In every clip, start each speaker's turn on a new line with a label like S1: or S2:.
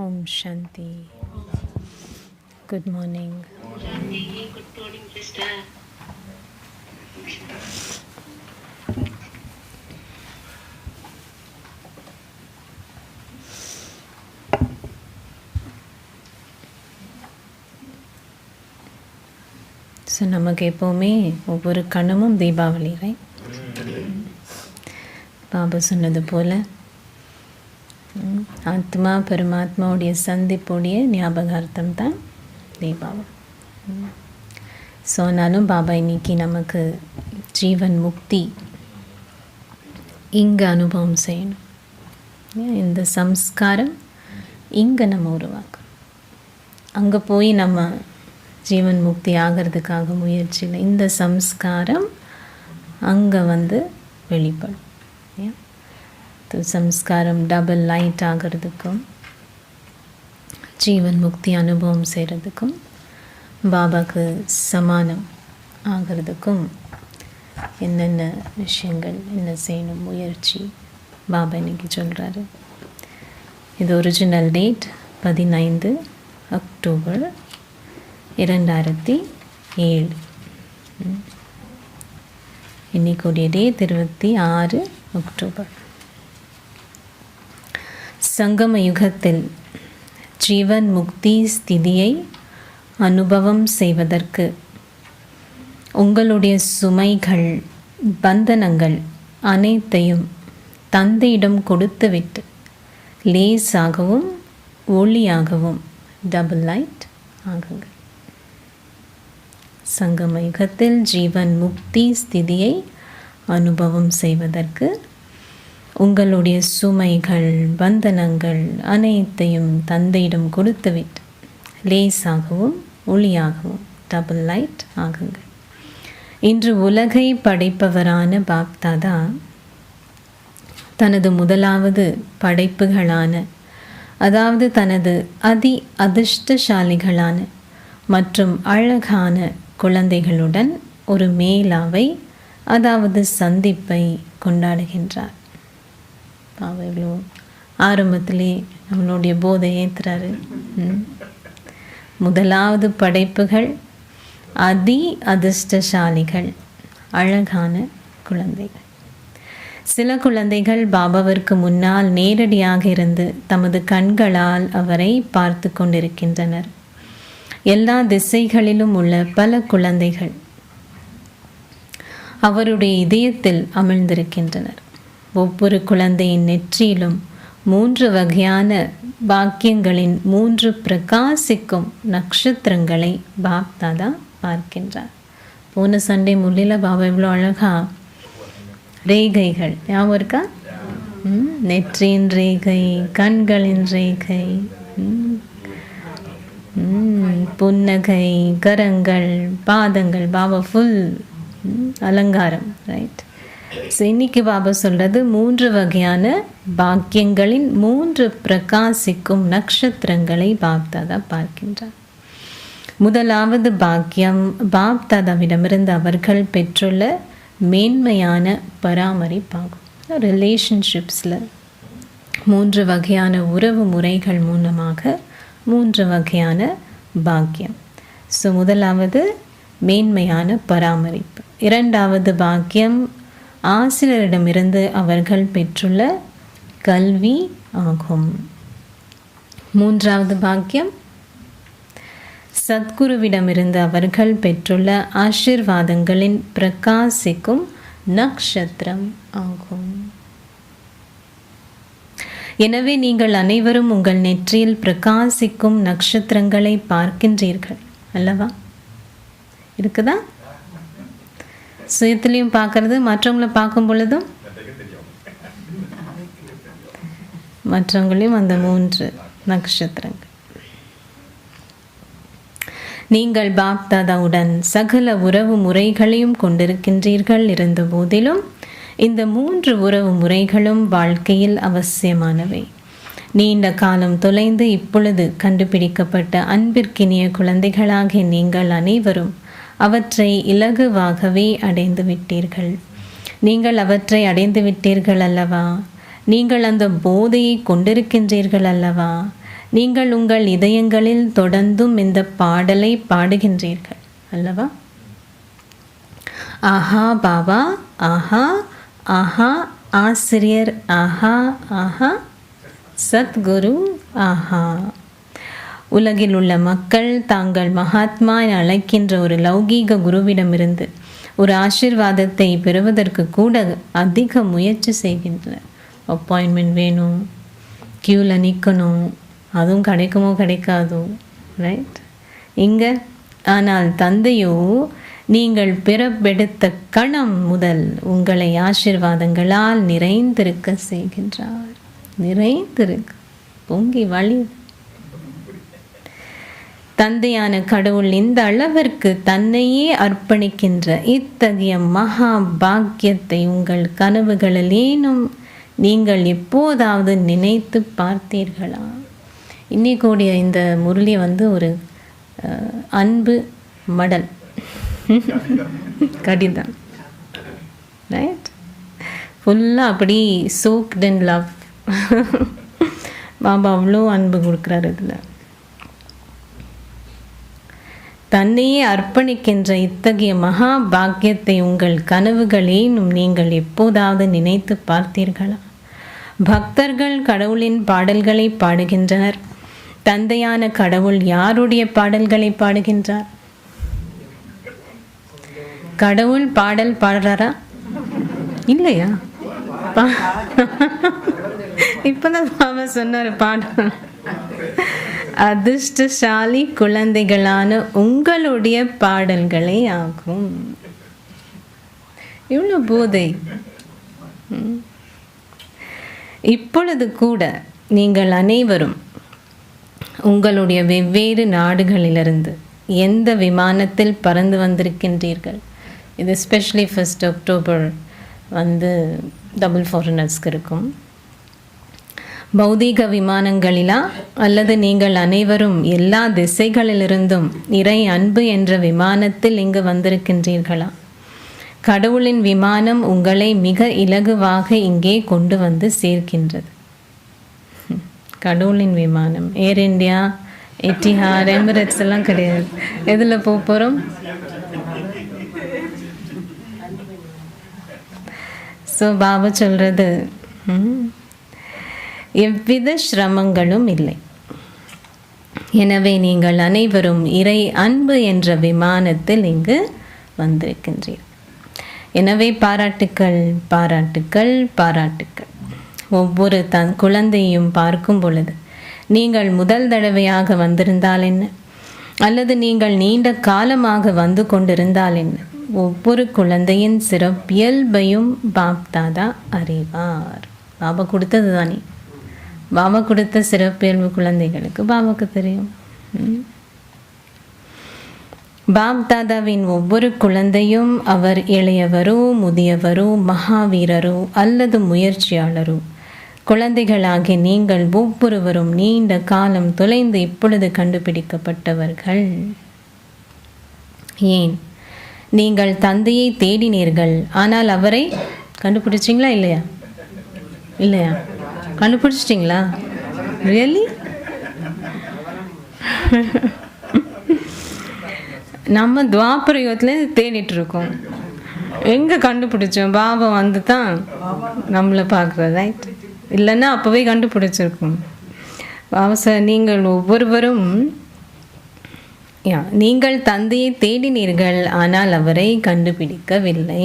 S1: Om Shanti. Good morning.
S2: Shanti, good morning, sister.
S1: So நமக்கு எப்போவுமே ஒவ்வொரு கணமும் தீபாவளி, ரைட்? பாபா சொன்னது போல் ஆத்மா பரமாத்மாவுடைய சந்திப்புடைய ஞாபகார்த்தம் தான் தீபாவளி. ஸோ ஆனாலும் பாபா இன்னைக்கு நமக்கு ஜீவன் முக்தி இங்கே அனுபவம் செய்யணும். இந்த சம்ஸ்காரம் இங்கே நம்ம உருவாக்கணும். அங்கே போய் நம்ம ஜீவன் முக்தி ஆகிறதுக்காக முயற்சியில் இந்த சம்ஸ்காரம் அங்கே வெளிப்படும். சம்ஸ்காரம் டபுள் லைட் ஆகிறதுக்கும் ஜீவன் முக்தி அனுபவம் செய்கிறதுக்கும் பாபாவுக்கு சமானம் ஆகிறதுக்கும் என்னென்ன விஷயங்கள் என்ன செய்யணும் முயற்சி பாபா இன்னைக்கு சொல்கிறாரு. இது ஒரிஜினல் டேட் 15 அக்டோபர் 2007. இன்னைக்குடைய டேட் 26 அக்டோபர். சங்கம யுகத்தில் ஜீவன் முக்தி ஸ்திதியை அனுபவம் செய்வதற்கு உங்களுடைய சுமைகள் பந்தனங்கள் அனைத்தையும் தந்தையிடம் கொடுத்துவிட்டு லேசாகவும் ஒளியாகவும் டபுள் லைட் ஆகுங்கள். சங்கம யுகத்தில் ஜீவன் முக்தி ஸ்திதியை அனுபவம் செய்வதற்கு உங்களுடைய சுமைகள் பந்தனங்கள் அனைத்தையும் தந்தையிடம் கொடுத்துவிட்டு லேசாகவும் ஒளியாகவும் டபுள் லைட் ஆகுங்கள். இன்று உலகை படைப்பவரான பாப்தாதா தனது முதலாவது படைப்புகளான, அதாவது தனது அதிர்ஷ்டசாலிகளான மற்றும் அழகான குழந்தைகளுடன் ஒரு மேளாவை, அதாவது சந்திப்பை கொண்டாடுகின்றார். இவ்வளோ ஆரம்பத்திலே நம்மளுடைய போதை ஏற்றுறாரு. முதலாவது படைப்புகள் அதிர்ஷ்டசாலிகள், அழகான குழந்தைகள். சில குழந்தைகள் பாபாவிற்கு முன்னால் நேரடியாக இருந்து தமது கண்களால் அவரை பார்த்து கொண்டிருக்கின்றனர். எல்லா திசைகளிலும் உள்ள பல குழந்தைகள் அவருடைய இதயத்தில் அமிழ்ந்திருக்கின்றனர். ஒவ்வொரு குழந்தையின் நெற்றியிலும் 3 வகையான பாக்கியங்களின் 3 பிரகாசிக்கும் நட்சத்திரங்களை பாப்தாதா பார்க்கின்றார். போன சண்டே முள்ளில பாபா இவ்வளோ அழகா ரேகைகள் ஞாபகம் இருக்கா? நெற்றியின் ரேகை, கண்களின் ரேகை, புன்னகை, கரங்கள், பாதங்கள், பாபா ஃபுல் அலங்காரம், ரைட்? ஸோ இன்னைக்கு பாபா சொல்கிறது 3 வகையான பாக்கியங்களின் 3 பிரகாசிக்கும் நட்சத்திரங்களை பாப்தாதா பார்க்கின்றார். முதலாவது பாக்கியம் பாப்தாதாவிடமிருந்து அவர்கள் பெற்றுள்ள மேன்மையான பராமரிப்பாகும். ரிலேஷன்ஷிப்ஸில் 3 வகையான உறவு முறைகள் மூலமாக 3 வகையான பாக்கியம். ஸோ முதலாவது மேன்மையான பராமரிப்பு. இரண்டாவது பாக்கியம் ஆசிரியரிடமிருந்து அவர்கள் பெற்றுள்ள கல்வி ஆகும். மூன்றாவது பாக்கியம் சத்குருவிடமிருந்து அவர்கள் பெற்றுள்ள ஆசீர்வாதங்களின் பிரகாசிக்கும் நட்சத்திரம் ஆகும். எனவே நீங்கள் அனைவரும் உங்கள் நெற்றியில் பிரகாசிக்கும் நட்சத்திரங்களை பார்க்கின்றீர்கள் அல்லவா? இருக்குதா? சுயத்திலையும் பார்க்கறது, மற்றவங்களை பார்க்கும் பொழுதும் மற்றவங்களையும் அந்த 3 நட்சத்திரங்கள். நீங்கள் பாப்தாதாவுடன் சகல உறவு முறைகளையும் கொண்டிருக்கின்றீர்கள். இருந்த போதிலும் இந்த 3 உறவு முறைகளும் வாழ்க்கையில் அவசியமானவை. நீண்ட காலம் தொலைந்து இப்பொழுது கண்டுபிடிக்கப்பட்ட அன்பிற்கினிய குழந்தைகளாகிய நீங்கள் அனைவரும் அவற்றை இலகுவாகவே அடைந்து விட்டீர்கள். நீங்கள் அவற்றை அடைந்து விட்டீர்கள் அல்லவா? நீங்கள் அந்த போதையை கொண்டிருக்கின்றீர்கள் அல்லவா? நீங்கள் உங்கள் இதயங்களில் தொடர்ந்தும் இந்த பாடலை பாடுகின்றீர்கள் அல்லவா? ஆஹா பாபா, ஆஹா ஆஹா ஆசிரியர், ஆஹா ஆஹா சத்குரு, ஆஹா. உலகில் உள்ள மக்கள் தாங்கள் மகாத்மா என அழைக்கின்ற ஒரு லௌகீக குருவிடமிருந்து ஒரு ஆசீர்வாதத்தை பெறுவதற்கு கூட அதிக முயற்சி செய்கின்றனர். அப்பாயின்மெண்ட் வேணும், க்யூவில் நிற்கணும், அதுவும் கிடைக்குமோ கிடைக்காதோ, ரைட்? இங்கே ஆனால் தந்தையோ நீங்கள் பிறப்பெடுத்த கணம் முதல் உங்களை ஆசீர்வாதங்களால் நிறைந்திருக்க செய்கின்றார். நிறைந்திருக்க பொங்கி வழி. தந்தையான கடவுள் இந்த அளவிற்கு தன்னையே அர்ப்பணிக்கின்ற இத்தகைய மகா பாக்கியத்தை உங்கள் கனவுகளிலேனும் நீங்கள் எப்போதாவது நினைத்து பார்த்தீர்களா? இன்னைக்கூடிய இந்த முரளி ஒரு அன்பு மடல், கடிதம், ரைட்? ஃபுல்லாக அப்படி சோக்ட் இன் லவ். பாபா அவ்வளோ அன்பு கொடுக்குறாரு இதில். தன்னையே அர்ப்பணிக்கின்ற இத்தகைய மகா பாக்கியத்தை உங்கள் கனவுகளேனும் நீங்கள் எப்போதாவது நினைத்து பார்த்தீர்களா? பக்தர்கள் கடவுளின் பாடல்களை பாடுகின்றனர். தந்தையான கடவுள் யாருடைய பாடல்களை பாடுகின்றார்? கடவுள் பாடல் பாடுறாரா? இல்லையா? இப்பதான் பாபா சொன்னார் பாடல். அதிர்ஷ்டசாலி குழந்தைகளான உங்களுடைய பாடல்களே ஆகும். இவ்வளவு போதை. இப்பொழுது கூட நீங்கள் அனைவரும் உங்களுடைய வெவ்வேறு நாடுகளிலிருந்து எந்த விமானத்தில் பறந்து வந்திருக்கின்றீர்கள்? இது எஸ்பெஷலி 1 அக்டோபர் டபுள் ஃபாரினர்ஸ்க்கு இருக்கும். பௌதீக விமானங்களிலா அல்லது நீங்கள் அனைவரும் எல்லா திசைகளிலிருந்தும் இறை அன்பு என்ற விமானத்தில் இங்கு வந்திருக்கின்றீர்களா? கடவுளின் விமானம் உங்களை மிக இலகுவாக இங்கே கொண்டு வந்து சேர்க்கின்றது. கடவுளின் விமானம் ஏர் இந்தியா, எட்டிஹாட், எமிரேட்ஸ் எல்லாம் கிடையாது. எதில் போகிறோம்? ஸோ பாபா சொல்கிறது, எவ்வித சிரமங்களும் இல்லை. எனவே நீங்கள் அனைவரும் இறை அன்பு என்ற விமானத்தில் இங்கு வந்திருக்கின்றீர்கள். எனவே பாராட்டுக்கள், பாராட்டுக்கள், பாராட்டுக்கள். ஒவ்வொரு குழந்தையும் பார்க்கும் பொழுது நீங்கள் முதல் தடவையாக வந்திருந்தால் என்ன, அல்லது நீங்கள் நீண்ட காலமாக வந்து கொண்டிருந்தால் என்ன, ஒவ்வொரு குழந்தையின் சிறப்பியல்பையும் பாப்தாதா அறிவார். பாபா கொடுத்தது தானே. பாபா கொடுத்த சிறப்பியல்பு குழந்தைகளுக்கு பாபாவுக்கு தெரியும். பாப்தாதாவின் ஒவ்வொரு குழந்தையும் அவர் இளையவரோ முதியவரோ மகாவீரரோ அல்லது முயற்சியாளரோ, குழந்தைகளாகிய நீங்கள் ஒவ்வொருவரும் நீண்ட காலம் தொலைந்து இப்பொழுது கண்டுபிடிக்கப்பட்டவர்கள். ஏன்? நீங்கள் தந்தையை தேடினீர்கள், ஆனால் அவரை கண்டுபிடிச்சிங்களா இல்லையா? இல்லையா? கண்டுபிடிச்சிட்டிங்களா? ரியலி? நம்ம துவாபர யுகத்துலேருந்து தேடிட்டு இருக்கோம். எங்கே கண்டுபிடிச்சோம்? பாபா வந்து தான் நம்மளை பார்க்குறது, ரைட்? இல்லைன்னா அப்போவே கண்டுபிடிச்சிருக்கோம். பாபா சார், நீங்கள் ஒவ்வொருவரும் நீங்கள் தந்தையை தேடினீர்கள், ஆனால் அவரை கண்டுபிடிக்கவில்லை.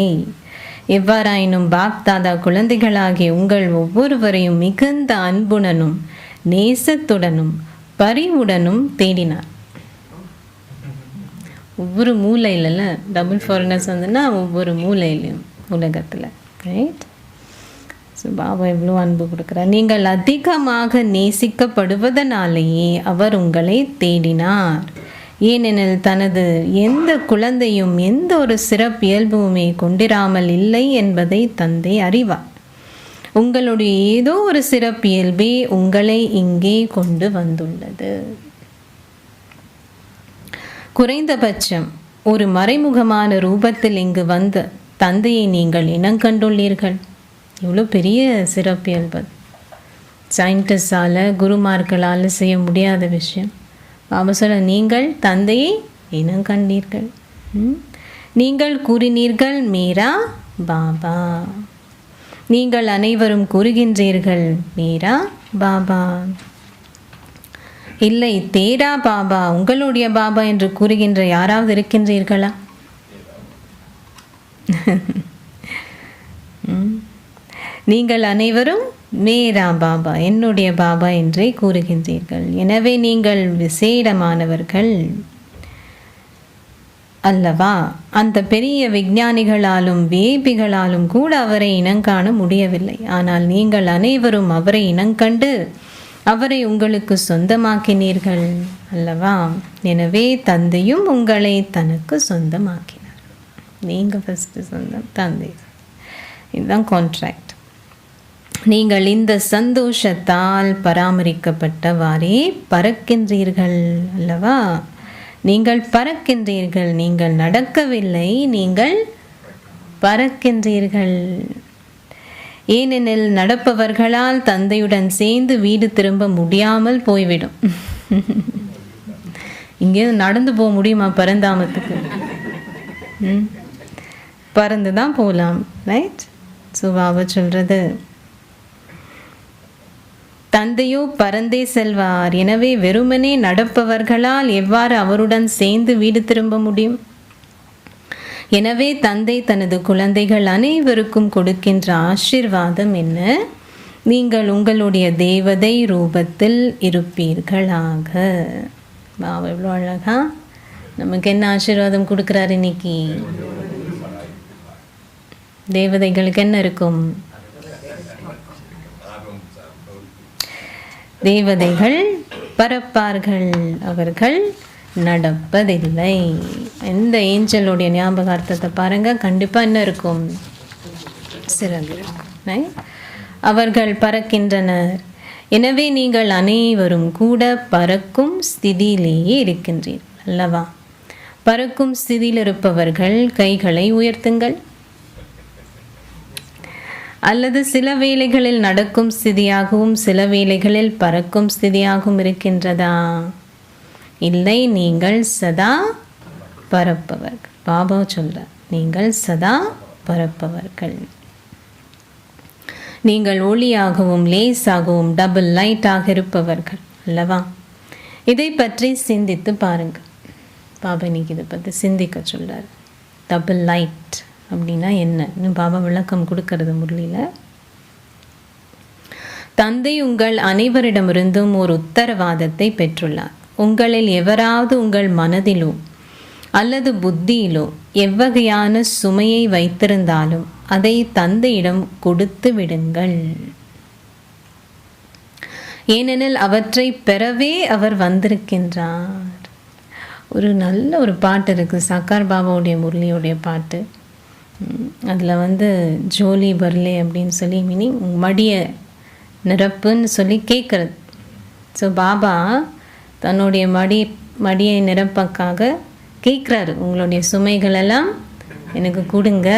S1: எவ்வாறாயினும் பாப்தாதா குழந்தைகளாகிய உங்கள் ஒவ்வொருவரையும் மிகுந்த அன்புடனும் நேசத்துடனும் பரிவுடனும் தேடினார். ஒவ்வொரு மூலையில டபுள் ஃபாரினர்ஸ் ஒவ்வொரு மூலையிலையும் உலகத்தில், ரைட்? ஸோ பாபா எவ்வளோ அன்பு கொடுக்குறார். நீங்கள் அதிகமாக நேசிக்கப்படுவதனாலேயே அவர் உங்களை தேடினார். ஏனெனில் தனது எந்த குழந்தையும் எந்த ஒரு சிறப்பியல்புமே கொண்டிராமல் இல்லை என்பதை தந்தை அறிவார். உங்களுடைய ஏதோ ஒரு சிறப்பியல்பே உங்களை இங்கே கொண்டு வந்துள்ளது. குறைந்தபட்சம் ஒரு மறைமுகமான ரூபத்தில் இங்கு வந்த தந்தையை நீங்கள் இனங்கண்டுள்ளீர்கள். இவ்வளோ பெரிய சிறப்பியல்பு. சயின்டிஸ்டால் குருமார்களால் செய்ய முடியாத விஷயம். பாபா சொல்ல, நீங்கள் தந்தையை இனம் கண்டீர்கள். நீங்கள் கூறினீர்கள் மீரா பாபா. நீங்கள் அனைவரும் கூறுகின்றீர்கள் மீரா பாபா. இல்லை, தேரா பாபா, உங்களுடைய பாபா என்று கூறுகின்ற யாராவது இருக்கின்றீர்களா? நீங்கள் அனைவரும் மேரா பாபா, என்னுடைய பாபா என்றே கூறுகின்றீர்கள். எனவே நீங்கள் விசேடமானவர்கள் அல்லவா? அந்த பெரிய விஞ்ஞானிகளாலும் வேபிகளாலும் கூட அவரை இனங்காண முடியவில்லை. ஆனால் நீங்கள் அனைவரும் அவரை இனங்கண்டு அவரை உங்களுக்கு சொந்தமாக்கினீர்கள் அல்லவா? எனவே தந்தையும் உங்களை தனக்கு சொந்தமாக்கினார். நீங்கள் ஃபஸ்ட்டு சொந்தம், தந்தை. இதுதான் கான்ட்ராக்ட். நீங்கள் இந்த சந்தோஷத்தால் பராமரிக்கப்பட்டவாறே பறக்கின்றீர்கள் அல்லவா? நீங்கள் பறக்கின்றீர்கள். நீங்கள் நடக்கவில்லை, நீங்கள் பறக்கின்றீர்கள். ஏனெனில் நடப்பவர்களால் தந்தையுடன் சேர்ந்து வீடு திரும்ப முடியாமல் போய்விடும். இங்கே நடந்து போக முடியுமா பரந்தாமத்துக்கு? பறந்து தான் போகலாம், ரைட்? சுபாவ சொல்றது, தந்தையோ பறந்தே செல்வார். எனவே வெறுமனே நடப்பவர்களால் எவ்வாறு அவருடன் சேர்ந்து வீடு திரும்ப முடியும்? எனவே தந்தை தனது குழந்தைகள் அனைவருக்கும் கொடுக்கின்ற ஆசீர்வாதம் என்ன? நீங்கள் உங்களுடைய தேவதை ரூபத்தில் இருப்பீர்களாக. பாபா எவ்வளோ அழகா நமக்கு என்ன ஆசீர்வாதம் கொடுக்குறாரு இன்னைக்கு. தேவதைகளுக்கு என்ன இருக்கும்? தேவதைகள் பறப்பார்கள், அவர்கள் நடப்பதில்லை. எந்த ஏஞ்சலுடைய ஞாபகார்த்தத்தை பாருங்க, கண்டிப்பாக என்ன இருக்கும்? சிறகு இருக்கும். அவர்கள் பறக்கின்றனர். எனவே நீங்கள் அனைவரும் கூட பறக்கும் ஸ்திதியிலேயே இருக்கின்றீர்கள் அல்லவா? பறக்கும் ஸ்திதியில் இருப்பவர்கள் கைகளை உயர்த்துங்கள். அல்லது சில வேளைகளில் நடக்கும் ஸ்திதியாகவும் சில வேளைகளில் பறக்கும் ஸ்திதியாகவும் இருக்கின்றதா? இல்லை, நீங்கள் சதா பறப்பவர்கள். பாபா சொல்ற, நீங்கள் சதா பறப்பவர்கள். நீங்கள் ஒளியாகவும் லேசாகவும் டபுள் லைட்டாக இருப்பவர்கள் அல்லவா? இதை பற்றி சிந்தித்து பாருங்கள். பாபா இன்னைக்கு இதை பற்றி சிந்திக்க சொல்றார். டபுள் லைட் அப்படின்னா என்ன? இன்னும் பாபா விளக்கம் கொடுக்கறது முரளியில். தந்தை உங்கள் அனைவரிடமிருந்தும் ஒரு உத்தரவாதத்தை பெற்றுள்ளார். உங்களில் எவராவது உங்கள் மனதிலோ அல்லது புத்தியிலோ எவ்வகையான சுமையை வைத்திருந்தாலும் அதை தந்தையிடம் கொடுத்து விடுங்கள். ஏனெனில் அவற்றை பெறவே அவர் வந்திருக்கின்றார். ஒரு நல்ல ஒரு பாட்டு இருக்குது, சக்கார் பாபாவுடைய முரளியோடைய பாட்டு. அதில் ஜோலி பர்லே அப்படின்னு சொல்லி, மீனிங் மடிய நிரப்புன்னு சொல்லி கேட்குறது. ஸோ பாபா தன்னுடைய மடியை நிரப்பக்காக கேட்குறாரு, உங்களுடைய சுமைகளெல்லாம் எனக்கு கொடுங்க.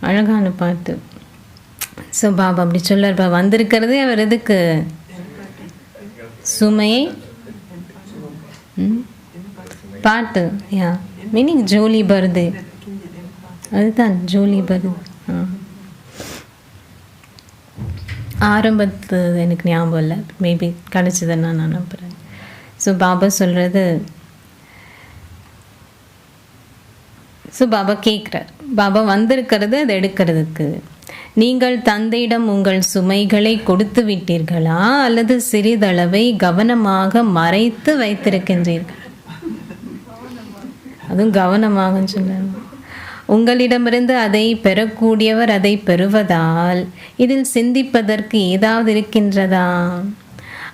S1: அழகான பாட்டு. ஸோ பாபா அப்படி சொல்லார். வந்திருக்கிறதே அவர் எதுக்கு? சுமையை பாட்டு, யா மீனிங் ஜோலி பருது, அதுதான் ஜோலி பருது. ஆரம்பத்து எனக்கு ஞாபகம் இல்லை, மேபி கிடச்சிதுன்னா நான் நம்புகிறேன். ஸோ பாபா சொல்கிறது, ஸோ பாபா கேட்குறார், பாபா வந்திருக்கிறது அதை எடுக்கிறதுக்கு. நீங்கள் தந்தையிடம் உங்கள் சுமைகளை கொடுத்து விட்டீர்களா அல்லது சிறிதளவை கவனமாக மறைத்து வைத்திருக்கின்றீர்கள்? அதுவும் கவனமாக சொல்லுங்க. உங்களிடமிருந்து அதை பெறக்கூடியவர் அதை பெறுவதால் இதில் சிந்திப்பதற்கு ஏதாவது இருக்கின்றதா?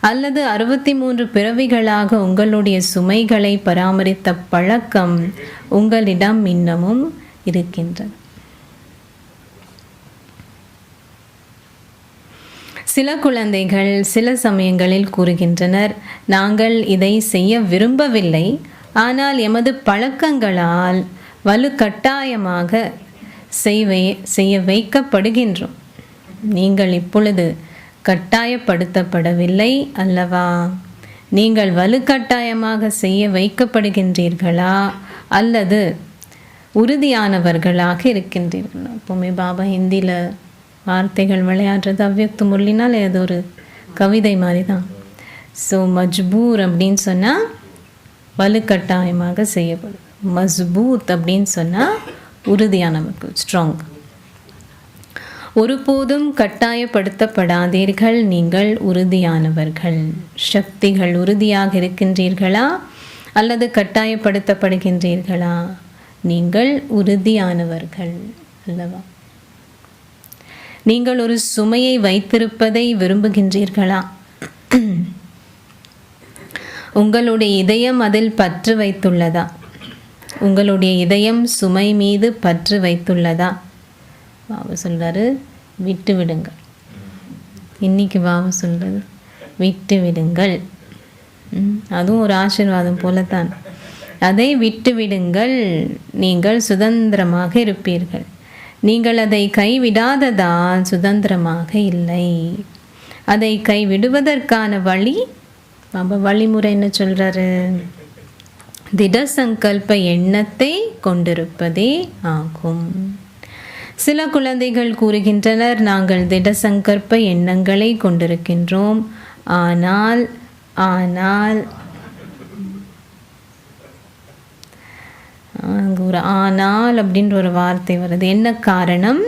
S1: அல்லது 63 பிறவிகளாக உங்களுடைய சுமைகளை பராமரித்த பழக்கம் உங்களிடம் இன்னமும் இருக்கின்றது. சில குழந்தைகள் சில சமயங்களில் கூறுகின்றனர், நாங்கள் இதை செய்ய விரும்பவில்லை, ஆனால் எமது பழக்கங்களால் வலுக்கட்டாயமாக செய்ய வைக்கப்படுகின்றோம். நீங்கள் இப்பொழுது கட்டாயப்படுத்தப்படவில்லை அல்லவா? நீங்கள் வலுக்கட்டாயமாக செய்ய வைக்கப்படுகின்றீர்களா அல்லது உறுதியானவர்களாக இருக்கின்றீர்களா? எப்பவுமே பாபா ஹிந்தியில் வார்த்தைகள் விளையாடுறது அவ்யக்த முரளினால் அது ஒரு கவிதை மாதிரி தான். ஸோ மஜ்பூர் அப்படின்னு சொன்னால் வலுக்கட்டாயமாக செய்யப்படும், மஸ்பூத் அப்படின்னு சொன்னால் உறுதியானவர்கள், ஸ்ட்ராங். ஒருபோதும் கட்டாயப்படுத்தப்படாதீர்கள், நீங்கள் உறுதியானவர்கள். சக்திகள் உறுதியாக இருக்கின்றீர்களா அல்லது கட்டாயப்படுத்தப்படுகின்றீர்களா? நீங்கள் உறுதியானவர்கள் அல்லவா? நீங்கள் ஒரு சுமையை வைத்திருப்பதை விரும்புகின்றீர்களா? உங்களுடைய இதயம் அதில் பற்று வைத்துள்ளதா? உங்களுடைய இதயம் சுமை மீது பற்று வைத்துள்ளதா? பாபா சொல்கிறாரு, விட்டு விடுங்கள். இன்னைக்கு பாபா சொல்கிறது விட்டு விடுங்கள். அதுவும் ஒரு ஆசீர்வாதம் போலத்தான். அதை விட்டு விடுங்கள், நீங்கள் சுதந்திரமாக இருப்பீர்கள். நீங்கள் அதை கைவிடாததால் சுதந்திரமாக இல்லை. அதை கைவிடுவதற்கான வழிமுறை என்ன சொல்கிறாரு? திட சங்கல்ப எண்ணத்தை கொண்டிருப்பதே ஆகும். சில குழந்தைகள் கூறுகின்றனர், நாங்கள் திட சங்கல்ப எண்ணங்களை கொண்டிருக்கின்றோம், ஆனால் அங்கே ஒரு ஆனால் அப்படின்ற ஒரு வார்த்தை வருது. என்ன காரணம்?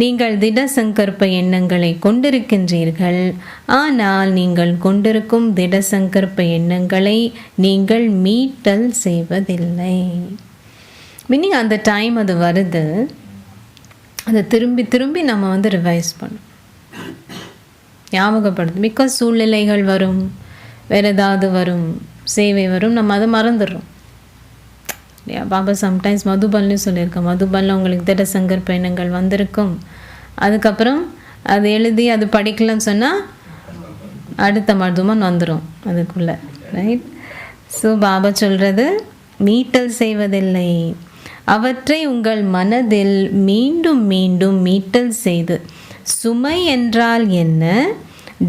S1: நீங்கள் திட சங்கற்ப எண்ணங்களை கொண்டிருக்கின்றீர்கள், ஆனால் நீங்கள் கொண்டிருக்கும் திட சங்கற்ப எண்ணங்களை நீங்கள் மீட்டல் செய்வதில்லை. மீனிங் அந்த டைம் அது வருது, அதை திரும்பி திரும்பி நம்ம ரிவைஸ் பண்ணணும், ஞாபகப்படுத்தும். பிகாஸ் சூழ்நிலைகள் வரும், வேறு ஏதாவது வரும், சேவை வரும், நம்ம அதை மறந்துடுறோம். பாபா சம்டைம்ஸ் மதுபல்னு சொல்லியிருக்கோம். மதுபல்ல உங்களுக்கு திட சங்கற்ப எண்ணங்கள் வந்திருக்கும், அதுக்கப்புறம் அது எழுதி அது படிக்கலன்னு சொன்னால் அடுத்த மதுமன் வந்துடும் அதுக்குள்ளே, ரைட்? ஸோ பாபா சொல்கிறது மீட்டல் செய்வதில்லை, அவற்றை உங்கள் மனதில் மீண்டும் மீண்டும் மீட்டல் செய்து, சுமை என்றால் என்ன,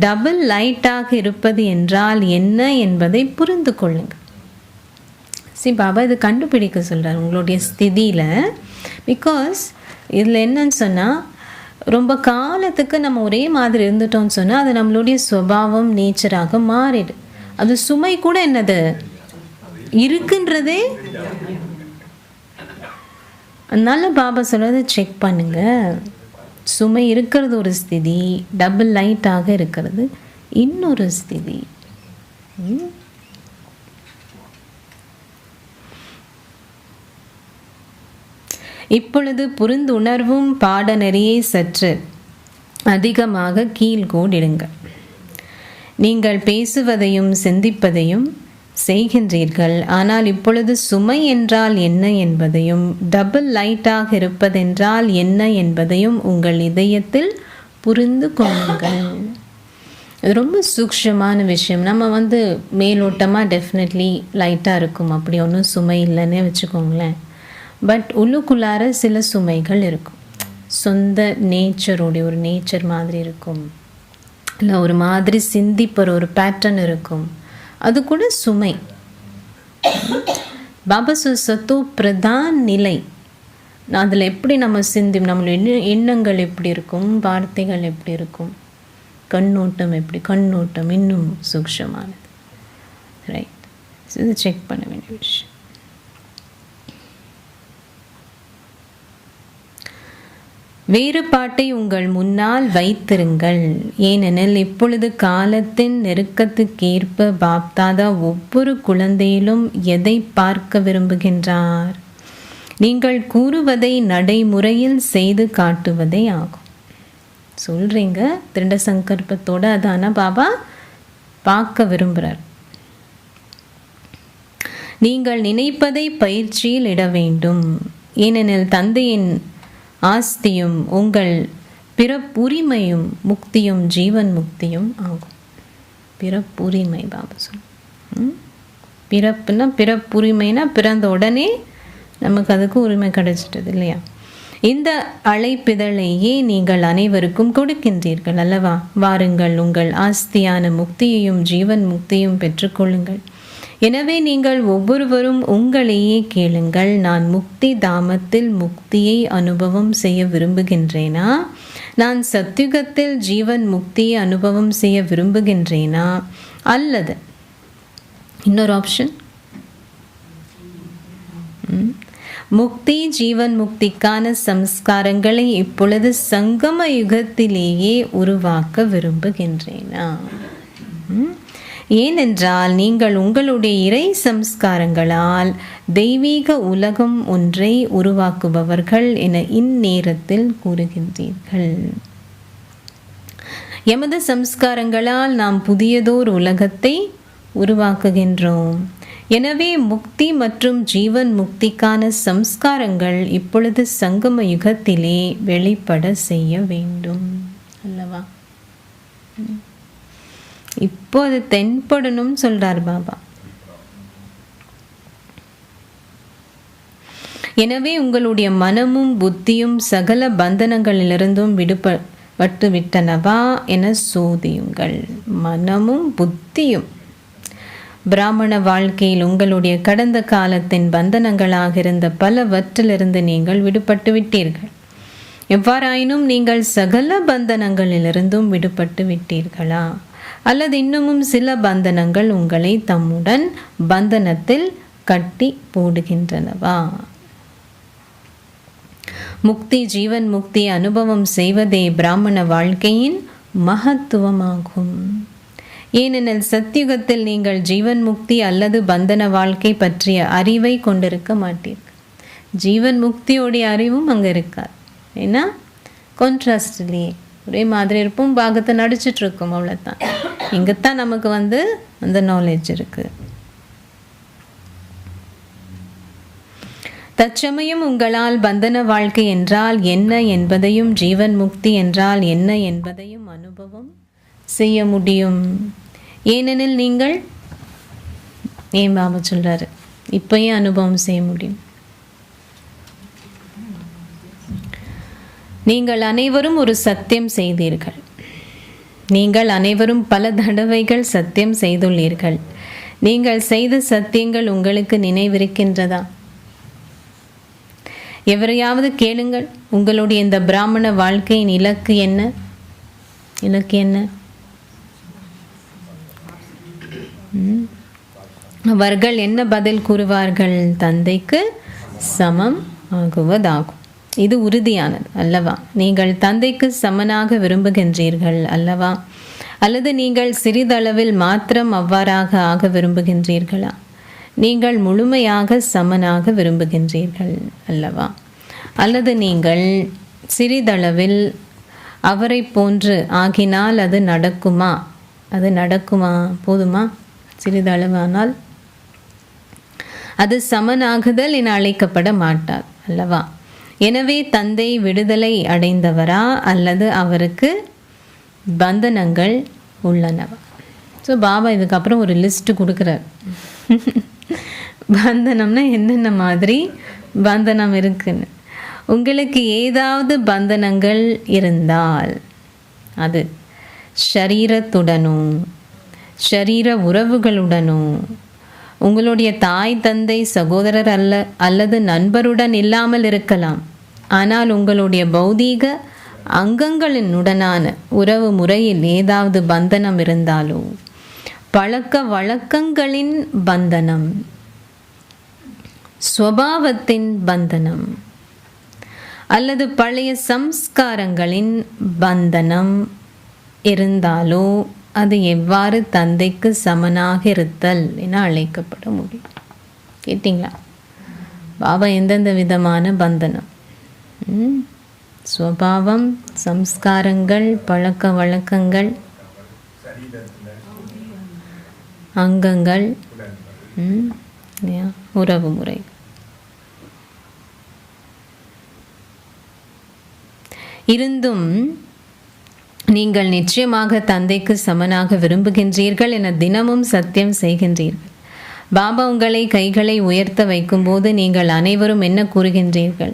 S1: டபுள் லைட்டாக இருப்பது என்றால் என்ன என்பதை புரிந்து கொள்ளுங்கள். பாபா இது கண்டுபிடிக்க சொல்கிறார் உங்களுடைய ஸ்திதியில். பிகாஸ் இதில் என்னன்னு சொன்னால், ரொம்ப காலத்துக்கு நம்ம ஒரே மாதிரி இருந்துட்டோம்னு சொன்னால் அது நம்மளுடைய சுபாவம், நேச்சராக மாறிடு. அது சுமை கூட என்னது இருக்குன்றதே. அதனால பாபா சொல்கிறது செக் பண்ணுங்க. சுமை இருக்கிறது ஒரு ஸ்திதி, டபுள் லைட்டாக இருக்கிறது இன்னொரு ஸ்திதி. இப்பொழுது புரிந்துணர்வும் பாடநெறியை சற்று அதிகமாக கீழ்கோடிடுங்கள். நீங்கள் பேசுவதையும் சிந்திப்பதையும் செய்கின்றீர்கள், ஆனால் இப்பொழுது சுமை என்றால் என்ன என்பதையும் டபுள் லைட்டாக இருப்பதென்றால் என்ன என்பதையும் உங்கள் இதயத்தில் புரிந்து கொள்ளுங்கள். இது ரொம்ப சூக்ஷமான விஷயம். நம்ம மேலோட்டமாக டெஃபினெட்லி லைட்டாக இருக்கும், அப்படி ஒன்றும் சுமை இல்லைன்னே வச்சுக்கோங்களேன். பட் உள்ளுக்குள்ளார சில சுமைகள் இருக்கும், சொந்த நேச்சருடைய ஒரு நேச்சர் மாதிரி இருக்கும், இல்லை ஒரு மாதிரி சிந்திப்பற ஒரு பேட்டர்ன் இருக்கும், அது கூட சுமை. பாபா சத்தோ பிரதான் நிலை. அதில் எப்படி நம்ம நம்மளுடைய எண்ணங்கள் எப்படி இருக்கும், வார்த்தைகள் எப்படி இருக்கும், கண்ணோட்டம் எப்படி, கண்ணோட்டம் இன்னும் சூக்ஷமானது, ரைட்? இது செக் பண்ண வேண்டிய விஷயம். வேறுபாட்டை உங்கள் முன்னால் வைத்திருங்கள், ஏனெனில் இப்பொழுது காலத்தின் நெருக்கத்துக்கேற்ப பாப்தாதா ஒவ்வொரு குழந்தையிலும் எதை பார்க்க விரும்புகின்றார்? நீங்கள் கூறுவதை நடைமுறையில் செய்து காட்டுவதே ஆகும். சொல்கிறீங்க திருட சங்கல்பத்தோடு, அதான பாபா பார்க்க விரும்புகிறார். நீங்கள் நினைப்பதை பயிற்சியில் இட வேண்டும், ஏனெனில் தந்தையின் ஆஸ்தியும் உங்கள் பிறப்புரிமையும் முக்தியும் ஜீவன் முக்தியும் ஆகும். பிறப்புரிமை பாபா சொல். பிறப்புனா பிறப்புரிமைனா பிறந்த உடனே நமக்கு அதுக்கு உரிமை கிடைச்சிட்டது இல்லையா? இந்த அழைப்பிதழையே நீங்கள் அனைவருக்கும் கொடுக்கின்றீர்கள் அல்லவா? வாருங்கள், உங்கள் ஆஸ்தியான முக்தியையும் ஜீவன் முக்தியும் பெற்றுக்கொள்ளுங்கள். எனவே நீங்கள் ஒவ்வொருவரும் உங்களையே கேளுங்கள், நான் முக்தி தாமத்தில் முக்தியை அனுபவம் செய்ய விரும்புகின்றேனா? நான் சத்யுகத்தில் ஜீவன் முக்தியை அனுபவம் செய்ய விரும்புகின்றேனா? அல்லது இன்னொரு ஆப்ஷன், முக்தி ஜீவன் முக்திக்கான சம்ஸ்காரங்களை இப்பொழுது சங்கம யுகத்திலேயே உருவாக்க விரும்புகின்றேனா? ஏனென்றால் நீங்கள் உங்களுடைய இறை சம்ஸ்காரங்களால் தெய்வீக உலகம் ஒன்றை உருவாக்குபவர்கள் என இந்நேரத்தில் கூறுகின்றீர்கள். எமது சம்ஸ்காரங்களால் நாம் புதியதோர் உலகத்தை உருவாக்குகின்றோம். எனவே முக்தி மற்றும் ஜீவன் முக்திக்கான சம்ஸ்காரங்கள் இப்பொழுது சங்கம யுகத்திலே வெளிப்பட செய்ய வேண்டும் அல்லவா? இப்போ அது தென்படணும் சொல்றார் பாபா. எனவே உங்களுடைய மனமும் புத்தியும் சகல பந்தனங்களிலிருந்தும் விடுபட்டு விட்டனவா என சோதியுங்கள். மனமும் புத்தியும் பிராமண வாழ்க்கையில் உங்களுடைய கடந்த காலத்தின் பந்தனங்களாக இருந்த பலவற்றிலிருந்து நீங்கள் விடுபட்டு விட்டீர்கள். எவ்வாறாயினும் நீங்கள் சகல பந்தனங்களிலிருந்தும் விடுபட்டு விட்டீர்களா? அல்லது இன்னமும் சில பந்தனங்கள் உங்களை தம்முடன் பந்தனத்தில் கட்டி போடுகின்றனவா? முக்தி ஜீவன் முக்தி அனுபவம் செய்வதே பிராமண வாழ்க்கையின் மகத்துவமாகும். ஏனெனில் சத்யுகத்தில் நீங்கள் ஜீவன் முக்தி அல்லது பந்தன வாழ்க்கை பற்றிய அறிவை கொண்டிருக்க மாட்டீர்கள். ஜீவன் முக்தியோடைய அறிவும் அங்கே இருக்காது. ஏன்னா கான்ட்ராஸ்ட்லேயே ஒரே மாதிரி இருப்போம், பாகத்தை நடிச்சிட்டு இருக்கோம், அவ்வளோதான். இங்கத்தான் நமக்கு அந்த நாலேஜ் இருக்கு. தற்சமயம் உங்களால் பந்தன வாழ்க்கை என்றால் என்ன என்பதையும் ஜீவன் முக்தி என்றால் என்ன என்பதையும் அனுபவம் செய்ய முடியும். ஏனெனில் நீங்கள் ஏன் பாபா சொல்றாரு, இப்பயே அனுபவம் செய்ய முடியும். நீங்கள் அனைவரும் ஒரு சத்தியம் செய்தீர்கள். நீங்கள் அனைவரும் பல தடவைகள் சத்தியம் செய்துள்ளீர்கள். நீங்கள் செய்த சத்தியங்கள் உங்களுக்கு நினைவிருக்கின்றதா? எவரையாவது கேளுங்கள், உங்களுடைய இந்த பிராமண வாழ்க்கையின் இலக்கு என்ன? இலக்கு என்ன? அவர்கள் என்ன பதில் கூறுவார்கள்? தந்தைக்கு சமம் ஆகுவதாகும். இது உறுதியானது அல்லவா? நீங்கள் தந்தைக்கு சமனாக விரும்புகின்றீர்கள் அல்லவா? அல்லது நீங்கள் சிறிதளவில் மாத்திரம் அவ்வாறாக ஆக விரும்புகின்றீர்களா? நீங்கள் முழுமையாக சமனாக விரும்புகின்றீர்கள் அல்லவா? அல்லது நீங்கள் சிறிதளவில் அவரை போன்று ஆகினால் அது நடக்குமா? அது நடக்குமா? போதுமா? சிறிதளவானால் அது சமனாகுதல் என அழைக்கப்பட மாட்டார் அல்லவா? எனவே தந்தை விடுதலை அடைந்தவரா அல்லது அவருக்கு பந்தனங்கள் உள்ளனவா? ஸோ பாபா இதுக்கப்புறம் ஒரு லிஸ்ட் கொடுக்குறார். பந்தனம்னா என்னென்ன மாதிரி பந்தனம் இருக்குன்னு. உங்களுக்கு ஏதாவது பந்தனங்கள் இருந்தால் அது ஷரீரத்துடனும் ஷரீர உறவுகளுடனும் உங்களுடைய தாய் தந்தை சகோதரர் அல்லது நண்பருடன் இல்லாமல் இருக்கலாம். ஆனால் உங்களுடைய பௌதீக அங்கங்களினுடனான உறவு முறையில் ஏதாவது பந்தனம் இருந்தாலோ, பழக்க வழக்கங்களின் பந்தனம், ஸ்வபாவத்தின் பந்தனம் அல்லது பழைய சம்ஸ்காரங்களின் பந்தனம் இருந்தாலோ அது எவ்வாறு தந்தைக்கு சமனாக இருத்தல் என அழைக்கப்பட முடியும்? கேட்டிங்களா? பாபா எந்தெந்த விதமான பந்தனம், ஸ்வபாவம், சம்ஸ்காரங்கள், பழக்க வழக்கங்கள், அங்கங்கள், உறவு முறை. இருந்தும் நீங்கள் நிச்சயமாக தந்தைக்கு சமனாக விரும்புகின்றீர்கள் என தினமும் சத்தியம் செய்கின்றீர்கள். பாபா உங்களை கைகளை உயர்த்த வைக்கும்போது நீங்கள் அனைவரும் என்ன கூறுகின்றீர்கள்?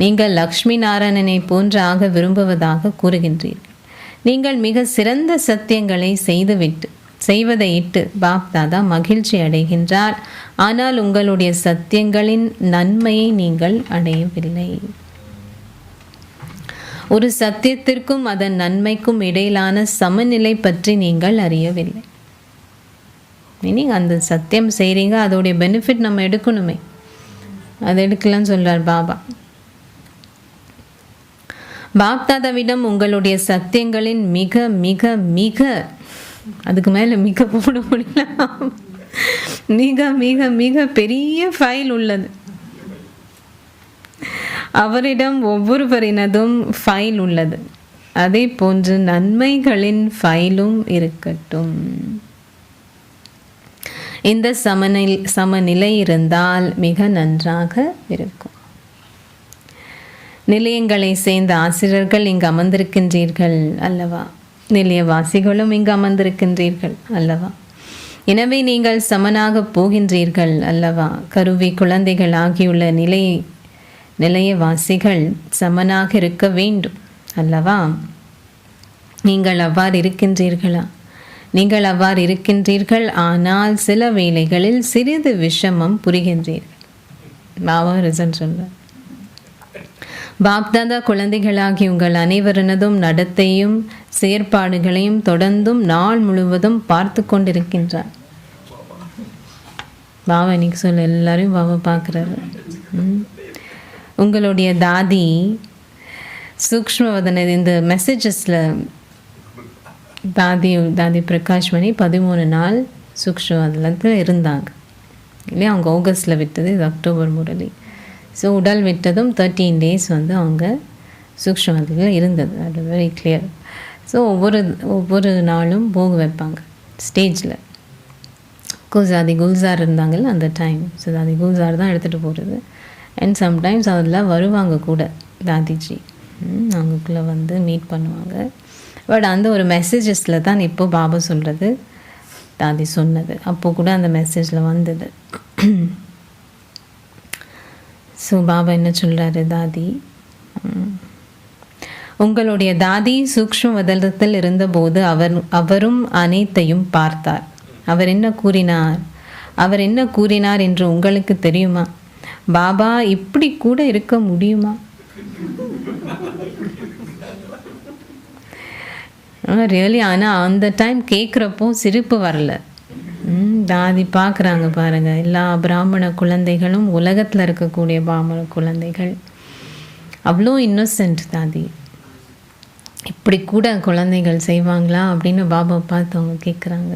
S1: நீங்கள் லக்ஷ்மி நாராயணனை போன்று ஆக விரும்புவதாக கூறுகின்றீர்கள். நீங்கள் மிக சிறந்த சத்தியங்களை செய்வதை இட்டு பாப் தாதா மகிழ்ச்சி அடைகின்றார். ஆனால் உங்களுடைய சத்தியங்களின் நன்மையை நீங்கள் அடையவில்லை. ஒரு சத்தியத்திற்கும் அதன் நன்மைக்கும் இடையிலான சமநிலை பற்றி நீங்கள் அறியவில்லை. மீனிங் அந்த சத்தியம் செய்கிறீங்க, அதோடைய பெனிஃபிட் நம்ம எடுக்கணுமே, அதை எடுக்கலாம்னு சொல்கிறார் பாபா. பாப்தாதாவிடம் உங்களுடைய சத்தியங்களின் மிக மிக மிக அதுக்கு மேலே மிக போட முடியல, மிக மிக மிக பெரிய ஃபைல் உள்ளது. அவரிடம் ஒவ்வொருவரினதும் ஃபைல் உள்ளது. அதே போன்று நன்மைகளின் ஃபைலும் இருக்கட்டும். இந்த சமநிலை இருந்தால் மிக நன்றாக இருக்கும். நிலையங்களை சேர்ந்த ஆசிரியர்கள் இங்கு அமர்ந்திருக்கின்றீர்கள் அல்லவா? நிலையவாசிகளும் இங்கு அமர்ந்திருக்கின்றீர்கள் அல்லவா? எனவே நீங்கள் சமனாக போகின்றீர்கள் அல்லவா? கருவி குழந்தைகள் ஆகியுள்ள நிலையவாசிகள் சமனாக இருக்க வேண்டும் அல்லவா? நீங்கள் அவ்வாறு இருக்கின்றீர்களா? நீங்கள் அவ்வாறு இருக்கின்றீர்கள். ஆனால் சில வேளைகளில் சிறிது விஷமம் புரிகின்றீர்கள். பாபா ரிசல்ட் சொல்றார். பாப்தாதா குழந்தைகளாகி உங்கள் அனைவரினதும் நடத்தையும் செயற்பாடுகளையும் தொடர்ந்தும் நாள் முழுவதும் பார்த்து கொண்டிருக்கின்றார். பாபா இன்னைக்கு சொல்ல எல்லாரையும் பாபா பார்க்குறாரு. உங்களுடைய தாதி சூக்ஷ்மவதன இந்த மெசேஜஸில் தாதி பிரகாஷ்மணி 13 நாள் சூக்ஷ்மவதனத்தில் இருந்தாங்க இல்லையா? அவங்க ஆகஸ்டில் விட்டது, இது அக்டோபர் முரளி. ஸோ உடல் விட்டதும் 13 days அவங்க சூக்ஷ்மவதனத்தில் இருந்தது. அது வெரி கிளியர். ஸோ ஒவ்வொரு நாளும் போக வைப்பாங்க ஸ்டேஜில். தாதி குல்சார் இருந்தாங்கல்ல அந்த டைம். ஸோ தாதி குல்சார் தான் எடுத்துகிட்டு போகிறது. அண்ட் சம்டைம்ஸ் அதில் வருவாங்க கூட தாதிஜி, அவங்களுக்குள்ளே வந்து மீட் பண்ணுவாங்க. பட் அந்த ஒரு மெசேஜஸில் தான் இப்போது பாபா சொல்கிறது, தாதி சொன்னது அப்போது கூட அந்த மெசேஜில் வந்தது. ஸோ பாபா என்ன சொல்கிறாரு? தாதி உங்களுடைய தாதி சூக்ஷ்மவதனத்தில் இருந்தபோது அவரும் அனைத்தையும் பார்த்தார். அவர் என்ன கூறினார் என்று உங்களுக்கு தெரியுமா? பாபா இப்படி கூட இருக்க முடியுமா? ரியலி. ஆனால் அந்த டைம் கேட்குறப்போ சிரிப்பு வரல. தாதி பார்க்குறாங்க பாருங்கள், எல்லா பிராமண குழந்தைகளும் உலகத்தில் இருக்கக்கூடிய பிராமண குழந்தைகள் அவ்வளோ இன்னோசென்ட். தாதி இப்படி கூட குழந்தைகள் செய்வாங்களா அப்படின்னு பாபா பார்த்து அவங்க கேட்குறாங்க.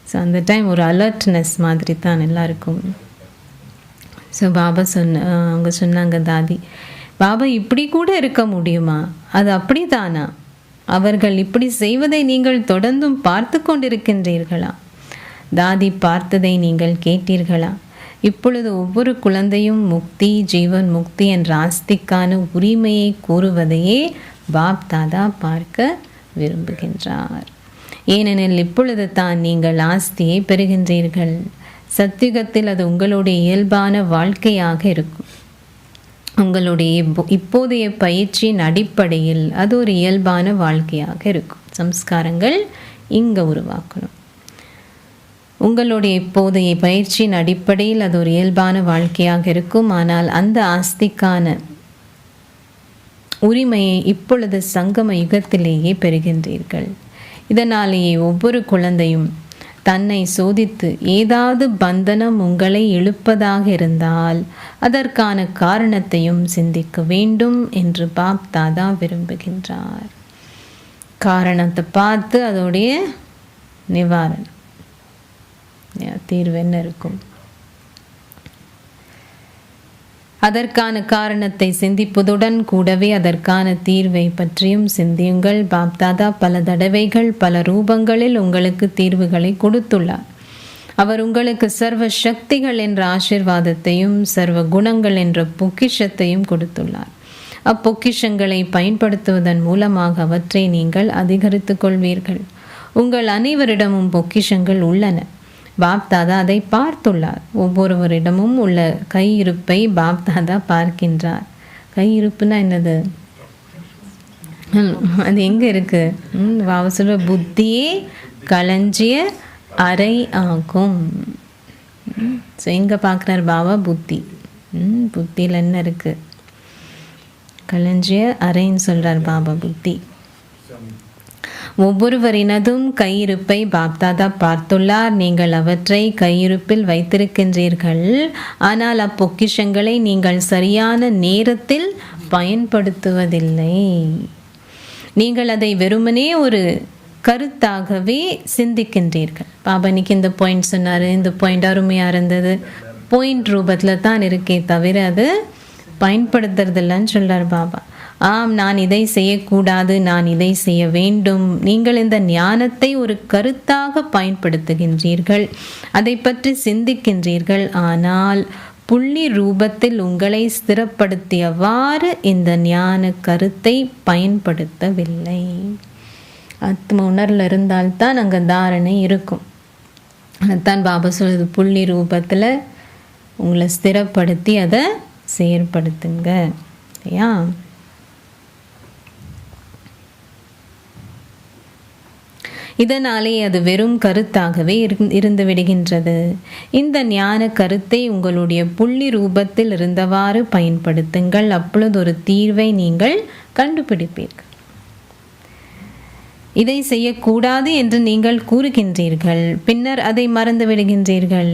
S1: ஸோ அந்த டைம் ஒரு அலர்ட்னஸ் மாதிரி தான் எல்லாருக்கும். ஸோ பாபா அவங்க சொன்னாங்க, தாதி பாபா இப்படி கூட இருக்க முடியுமா? அது அப்படி தானா? அவர்கள் இப்படி செய்வதை நீங்கள் தொடர்ந்தும் பார்த்து கொண்டிருக்கின்றீர்களா? தாதி பார்த்ததை நீங்கள் கேட்டீர்களா? இப்பொழுது ஒவ்வொரு குழந்தையும் முக்தி, ஜீவன் முக்தி என்ற ஆஸ்திக்கான உரிமையை கூறுவதையே பாப் தாதா பார்க்க விரும்புகின்றார். ஏனெனில் இப்பொழுது தான் நீங்கள் ஆஸ்தியை பெறுகின்றீர்கள். சத்தியுகத்தில் அது உங்களுடைய இயல்பான வாழ்க்கையாக இருக்கும். உங்களுடைய இப்போதைய பயிற்சியின் அடிப்படையில் அது ஒரு இயல்பான வாழ்க்கையாக இருக்கும். சம்ஸ்காரங்கள் இங்கே உருவாக்கணும். உங்களுடைய இப்போதைய பயிற்சியின் அடிப்படையில் அது ஒரு இயல்பான வாழ்க்கையாக இருக்கும். ஆனால் அந்த ஆஸ்திக்கான உரிமையை இப்பொழுது சங்கம யுகத்திலேயே பெறுகின்றீர்கள். இதனாலேயே ஒவ்வொரு குழந்தையும் தன்னை சோதித்து ஏதாவது பந்தனம் உங்களை இழுப்பதாக இருந்தால் அதற்கான காரணத்தையும் சிந்திக்க வேண்டும் என்று பாப் தாதா விரும்புகின்றார். காரணத்தை பார்த்து அதோடைய நிவாரணம், தீர்வு என்ன இருக்கும், அதற்கான காரணத்தை சிந்திப்பதுடன் கூடவே அதற்கான தீர்வை பற்றியும் சிந்தியுங்கள். பாப்தாதா பல தடவைகள் பல ரூபங்களில் உங்களுக்கு தீர்வுகளை கொடுத்துள்ளார். அவர் உங்களுக்கு சர்வ சக்திகள் என்ற ஆசீர்வாதத்தையும் சர்வ குணங்கள் என்ற பொக்கிஷத்தையும் கொடுத்துள்ளார். அப்பொக்கிஷங்களை பயன்படுத்துவதன் மூலமாக அவற்றை நீங்கள் அதிகரித்து கொள்வீர்கள். உங்கள் அனைவரிடமும் பொக்கிஷங்கள் உள்ளன. பாப் தாதா அதை பார்த்துள்ளார். ஒவ்வொருவரிடமும் உள்ள கையிருப்பை பாப் தாதா பார்க்கின்றார். கையிருப்புனா என்னது? அது எங்கே இருக்குது? பாபா சொல்ற புத்தியே களஞ்சிய அறை ஆகும். ஸோ எங்கே பார்க்குறார் பாபா? புத்தி. புத்தியில் என்ன இருக்குது? களஞ்சிய அறைன்னு சொல்கிறார் பாபா. புத்தி. ஒவ்வொருவரினதும் கையிருப்பை பாப்தாதா பார்த்துள்ளார். நீங்கள் அவற்றை கையிருப்பில் வைத்திருக்கின்றீர்கள். ஆனால் அப்பொக்கிஷங்களை நீங்கள் சரியான நேரத்தில் பயன்படுத்துவதில்லை. நீங்கள் அதை வெறுமனே ஒரு கருத்தாகவே சிந்திக்கின்றீர்கள். பாபா இன்னைக்கு இந்த பாயிண்ட் சொன்னார், இந்த பாயிண்ட் அருமையாக இருந்தது, பாயிண்ட் ரூபத்தில் தான் இருக்கே தவிர அது பயன்படுத்துறதில்லன்னு சொல்கிறார் பாபா. ஆம், நான் இதை செய்யக்கூடாது, நான் இதை செய்ய வேண்டும். நீங்கள் இந்த ஞானத்தை ஒரு கருத்தாக பயன்படுத்துகின்றீர்கள், அதை பற்றி சிந்திக்கின்றீர்கள். ஆனால் புள்ளி ரூபத்தில் உங்களை ஸ்திரப்படுத்தியவாறு இந்த ஞான கருத்தை பயன்படுத்தவில்லை. ஆத்ம உணர்வில் இருந்தால்தான் அங்கே தாரணை இருக்கும். அதுதான் பாபா சொல்லுது, புள்ளி ரூபத்தில் உங்களை ஸ்திரப்படுத்தி அதை செயற்படுத்துங்க. இல்லையா? இதனாலே அது வெறும் கருத்தாகவே இருந்து விடுகின்றது. இந்த ஞான கருத்தை உங்களுடைய புள்ளி ரூபத்தில் இருந்தவாறு பயன்படுத்துங்கள். அப்பொழுது ஒரு தீர்வை நீங்கள் கண்டுபிடிப்பீர்கள். இதை செய்யக்கூடாது என்று நீங்கள் கூறுகின்றீர்கள், பின்னர் அதை மறந்து விடுகின்றீர்கள்.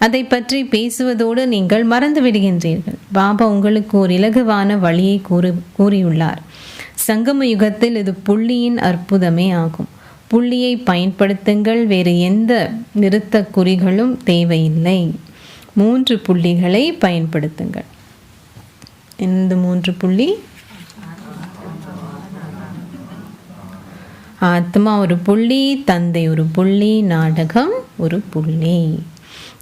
S1: அதை பற்றி பேசுவதோடு நீங்கள் மறந்து விடுகின்றீர்கள். பாபா உங்களுக்கு ஒரு இலகுவான வழியை கூறியுள்ளார். சங்கம யுகத்தில் இது புள்ளியின் அற்புதமே ஆகும். புள்ளியை பயன்படுத்துங்கள். வேறு எந்த நிறுத்த குறிகளும் தேவையில்லை. 3 புள்ளிகளை பயன்படுத்துங்கள். இந்த 3 புள்ளி? ஆத்மா ஒரு புள்ளி, தந்தை ஒரு புள்ளி, நாடகம் ஒரு புள்ளி.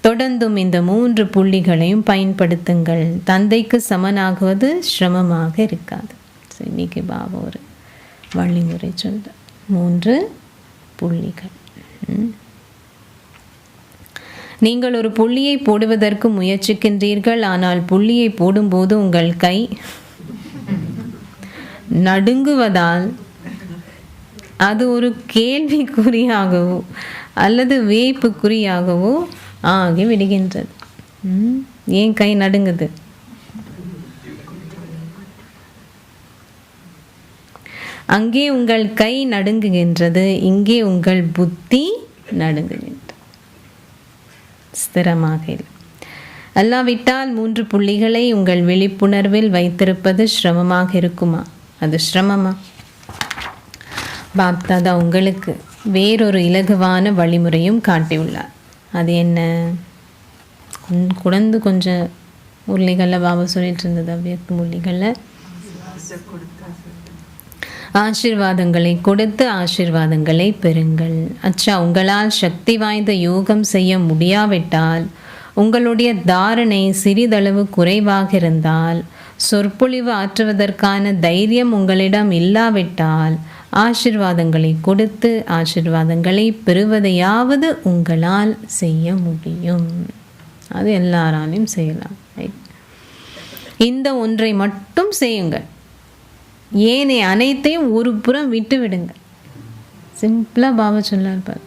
S1: தொடர்ந்தும் இந்த 3 புள்ளிகளையும் பயன்படுத்துங்கள். தந்தைக்கு சமனாகுவது சிரமமாக இருக்காது. இன்னைக்கு பாபா ஒரு வழிமுறை சொல்ற 3 புள்ளிகள். நீங்கள் ஒரு புள்ளியை போடுவதற்கு முயற்சிக்கின்றீர்கள். ஆனால் புள்ளியை போடும்போது உங்கள் கை நடுங்குவதால் அது ஒரு கேள்விக்குறியாகவோ அல்லது வேப்புக்குறியாகவோ ஆகி விடுகின்றது. ஏன் கை நடுங்குது? அங்கே உங்கள் கை நடுங்குகின்றது, இங்கே உங்கள் புத்தி நடுங்குகின்றது. ஸ்திரமாக இல்லை. அல்லாவிட்டால் 3 புள்ளிகளை உங்கள் விழிப்புணர்வில் வைத்திருப்பது சிரமமாக இருக்குமா? அது சிரமமா? பாப்தாதா உங்களுக்கு வேறொரு இலகுவான வழிமுறையும் காட்டியுள்ளார். அது என்ன? குழந்து கொஞ்சம் முரளிகளில் பாபா சொல்லிட்டு இருந்தது, அவ்வியக்கு முரளிகளில் ஆசீர்வாதங்களை கொடுத்து ஆசீர்வாதங்களை பெறுங்கள். அச்சா, உங்களால் சக்தி வாய்ந்த யோகம் செய்ய முடியாவிட்டால், உங்களுடைய தாரணை சிறிதளவு குறைவாக இருந்தால், சொற்பொழிவு ஆற்றுவதற்கான தைரியம் உங்களிடம் இல்லாவிட்டால், ஆசீர்வாதங்களை கொடுத்து ஆசீர்வாதங்களை பெறுவதையாவது உங்களால் செய்ய முடியும். அது எல்லாராலையும் செய்யலாம். இந்த ஒன்றை மட்டும் செய்யுங்கள். ஏனைய அனைத்தையும் ஒரு புறம் விட்டு விடுங்க. சிம்பிளாக பாபா சொல்லார்.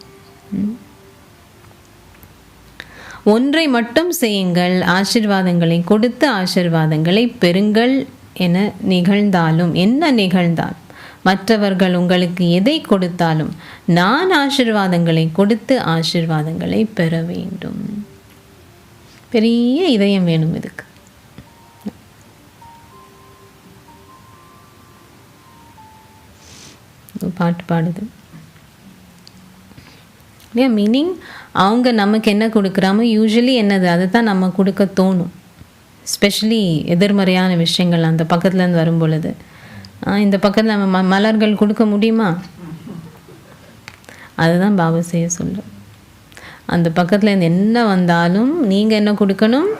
S1: ஒன்றை மட்டும் செய்யுங்கள். ஆசீர்வாதங்களை கொடுத்து ஆசீர்வாதங்களை பெறுங்கள். என நிகழ்ந்தாலும், என்ன நிகழ்ந்தாலும், மற்றவர்கள் உங்களுக்கு எதை கொடுத்தாலும், நான் ஆசீர்வாதங்களை கொடுத்து ஆசீர்வாதங்களை பெற வேண்டும். பெரிய இதயம் வேணும் இதுக்கு. பாட்டு பாடுது இல்லையா? மீனிங் அவங்க நமக்கு என்ன கொடுக்குறாமோ யூஸ்வலி என்னது அதை தான் நம்ம கொடுக்க தோணும். ஸ்பெஷலி எதிர்மறையான விஷயங்கள் அந்த பக்கத்துலேருந்து வரும் பொழுது, இந்த பக்கத்தில் நம்ம மலர்கள் கொடுக்க முடியுமா? அதுதான் பாபா செய்ய சொல்கிறோம். அந்த பக்கத்துலேருந்து என்ன வந்தாலும் நீங்கள் என்ன கொடுக்கணும்?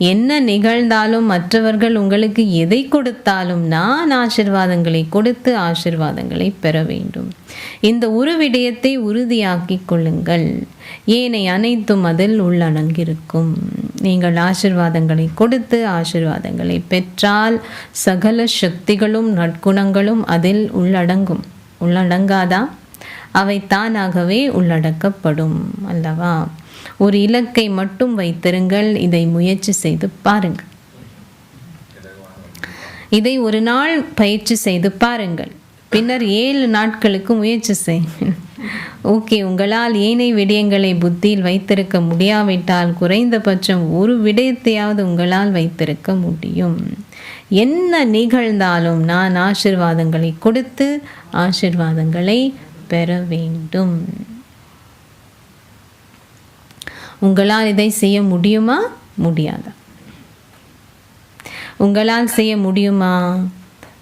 S1: என்ன நிகழ்ந்தாலும் மற்றவர்கள் உங்களுக்கு எதை கொடுத்தாலும் நான் ஆசீர்வாதங்களை கொடுத்து ஆசீர்வாதங்களை பெற வேண்டும். இந்த ஒரு விடயத்தை உறுதியாக்கி கொள்ளுங்கள். ஏனை அனைத்தும் அதில் உள்ளடங்கியிருக்கும். நீங்கள் ஆசீர்வாதங்களை கொடுத்து ஆசீர்வாதங்களை பெற்றால் சகல சக்திகளும் நற்குணங்களும் அதில் உள்ளடங்காதா? அவை தானாகவே உள்ளடக்கப்படும் அல்லவா? ஒரு இலக்கை மட்டும் வைத்திருங்கள். இதை முயற்சி செய்து பாருங்கள். இதை ஒரு நாள் பயிற்சி செய்து பாருங்கள். பின்னர் 7 நாட்களுக்கு முயற்சி செய்யுங்கள். ஓகே, உங்களால் ஏனைய விடயங்களை புத்தியில் வைத்திருக்க முடியாவிட்டால் குறைந்தபட்சம் ஒரு விடயத்தையாவது உங்களால் வைத்திருக்க முடியும். என்ன நிகழ்ந்தாலும் நான் ஆசீர்வாதங்களை கொடுத்து ஆசீர்வாதங்களை பெற வேண்டும். உங்களால் இதை செய்ய முடியுமா? முடியாதா? உங்களால் செய்ய முடியுமா?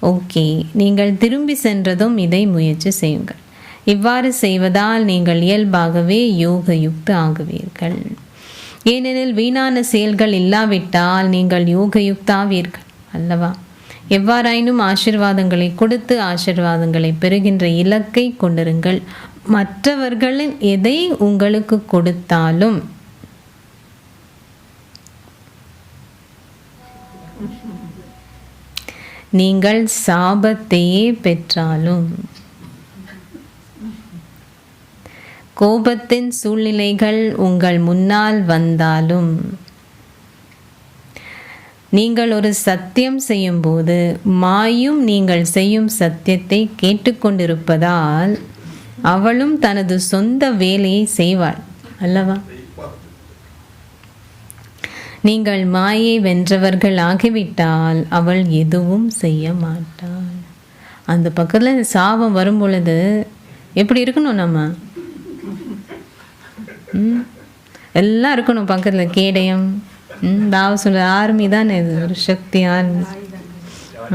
S1: ஓகே, நீங்கள் திரும்பி சென்றதும் இதை முயற்சி செய்யுங்கள். இவ்வாறு செய்வதால் நீங்கள் இயல்பாகவே யோக யுக்த ஆகுவீர்கள். ஏனெனில் வீணான செயல்கள் இல்லாவிட்டால் நீங்கள் யோக யுக்த ஆவீர்கள் அல்லவா? எவ்வாறாயினும் ஆசீர்வாதங்களை கொடுத்து ஆசீர்வாதங்களை பெறுகின்ற இலக்கை கொண்டிருங்கள். மற்றவர்களின் எதை உங்களுக்கு கொடுத்தாலும் நீங்கள் சாபத்தையே பெற்றாலும், கோபத்தின் சூழ்நிலைகள் உங்கள் முன்னால் வந்தாலும், நீங்கள் ஒரு சத்தியம் செய்யும்போது மாயும் நீங்கள் செய்யும் சத்தியத்தை கேட்டுக்கொண்டிருப்பதால் அவளும் தனது சொந்த வேலையை செய்வாள் அல்லவா? நீங்கள் மாயை வென்றவர்கள் ஆகிவிட்டால் அவள் எதுவும் செய்ய மாட்டாள். அந்த பக்கத்தில் சாபம் வரும் பொழுது எப்படி இருக்கணும்? நம்ம எல்லாம் இருக்கணும் பக்கத்தில். கேடயம் தாவ சொல்ற ஆர்மி தான் இது, ஒரு சக்தி ஆர்மி,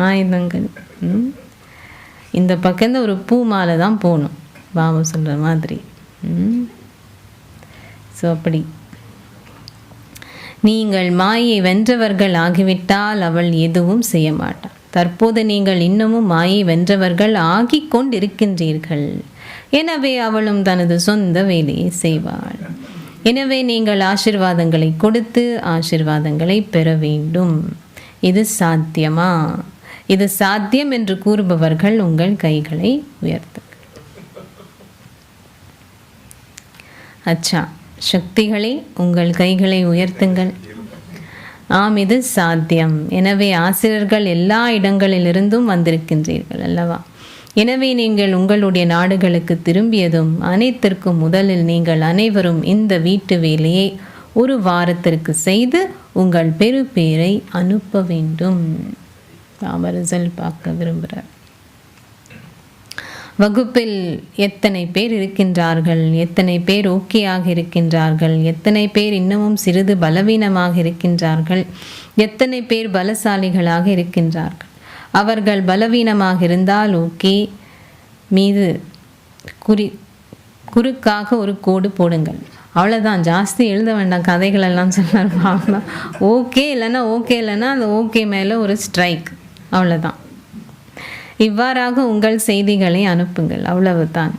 S1: ஆயுதங்கள். இந்த பக்கம் ஒரு பூ மாலை தான் போகணும் பாபா சொல்கிற மாதிரி. ஸோ அப்படி நீங்கள் மாயை வென்றவர்கள் ஆகிவிட்டால் அவள் எதுவும் செய்ய மாட்டாள். தற்போது நீங்கள் இன்னமும் மாயை வென்றவர்கள் ஆகிக் கொண்டிருக்கின்றீர்கள். எனவே அவளும் தனது சொந்த வேலையை செய்வாள். எனவே நீங்கள் ஆசீர்வாதங்களை கொடுத்து ஆசீர்வாதங்களை பெற வேண்டும். இது சாத்தியமா? இது சாத்தியம் என்று கூறுபவர்கள் உங்கள் கைகளை உயர்த்துங்கள். அச்சா சக்திகளே, உங்கள் கைகளை உயர்த்துங்கள். ஆம், இது சாத்தியம். எனவே ஆசிரியர்கள் எல்லா இடங்களிலிருந்தும் வந்திருக்கின்றீர்கள் அல்லவா? எனவே நீங்கள் உங்களுடைய நாடுகளுக்கு திரும்பியதும் அனைத்திற்கும் முதலில் நீங்கள் அனைவரும் இந்த வீட்டு வேலையை 1 வாரத்திற்கு செய்து உங்கள் பெறுபேரை அனுப்ப வேண்டும். ரிசல்ட் பார்க்க விரும்புகிறார். வகுப்பில் எத்தனை பேர் இருக்கின்றார்கள்? எத்தனை பேர் ஓகேயாக இருக்கின்றார்கள்? எத்தனை பேர் இன்னமும் சிறிது பலவீனமாக இருக்கின்றார்கள்? எத்தனை பேர் பலசாலிகளாக இருக்கின்றார்கள்? அவர்கள் பலவீனமாக இருந்தால் ஓகே மீது குறுக்காக ஒரு கோடு போடுங்கள். அவ்வளோதான், ஜாஸ்தி எழுத வேண்டாம், கதைகளெல்லாம் சொன்னார். ஓகே இல்லைன்னா அந்த ஓகே மேலே ஒரு ஸ்ட்ரைக், அவ்வளோதான். இவ்வாறாக உங்கள் செய்திகளை அனுப்புங்கள், அவ்வளவுதான்.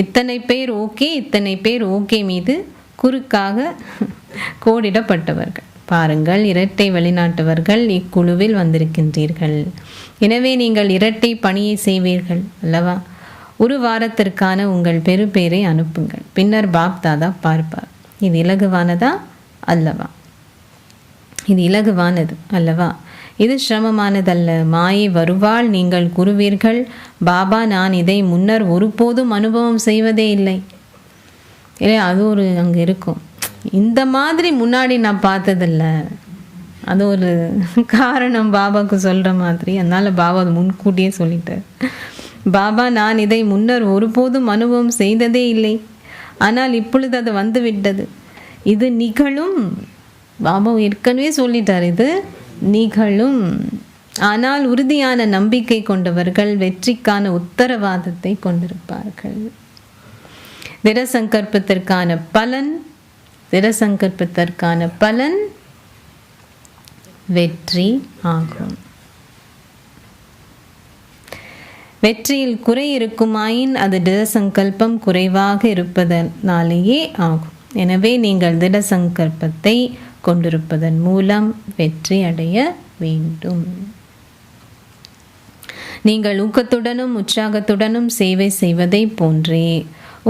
S1: இத்தனை பேர் ஓகே மீது குறுக்காக கோடிடப்பட்டவர்கள். பாருங்கள், இரட்டை வெளிநாட்டவர்கள் இக்குழுவில் வந்திருக்கின்றீர்கள். எனவே நீங்கள் இரட்டை பணியை செய்வீர்கள் அல்லவா? 1 வாரத்திற்கான உங்கள் பெறுபேரை அனுப்புங்கள். பின்னர் பாப் தாதா பார்ப்பார். இது இலகுவானதா அல்லவா? இது இலகுவானது அல்லவா? இது சிரமமானதல்ல. மாயை வருவாள், நீங்கள் கூறுவீர்கள், பாபா நான் இதை முன்னர் ஒருபோதும் அனுபவம் செய்வதே இல்லை. இல்லை, அது ஒரு அங்கே இருக்கும். இந்த மாதிரி முன்னாடி நான் பார்த்ததில்ல. அது ஒரு காரணம் பாபாவுக்கு சொல்கிற மாதிரி. அதனால் பாபா அது முன்கூட்டியே சொல்லிட்டார். பாபா நான் இதை முன்னர் ஒருபோதும் அனுபவம் செய்ததே இல்லை, ஆனால் இப்பொழுது அது வந்து விட்டது. இது நிகழும். பாபா ஏற்கனவே சொல்லிட்டார், இது நிகழும். ஆனால் உறுதியான நம்பிக்கை கொண்டவர்கள் வெற்றிக்கான உத்தரவாதத்தை கொண்டிருப்பார்கள். திடசங்கற்பத்திற்கான பலன் வெற்றி ஆகும். வெற்றியில் குறை இருக்குமாயின் அது திட சங்கல்பம் குறைவாக இருப்பதனாலேயே ஆகும். எனவே நீங்கள் திட சங்கல்பத்தை கொண்டிருப்பதன் மூலம் வெற்றி அடைய வேண்டும். நீங்கள் ஊக்கத்துடனும் உற்சாகத்துடனும் சேவை செய்வதை போன்றே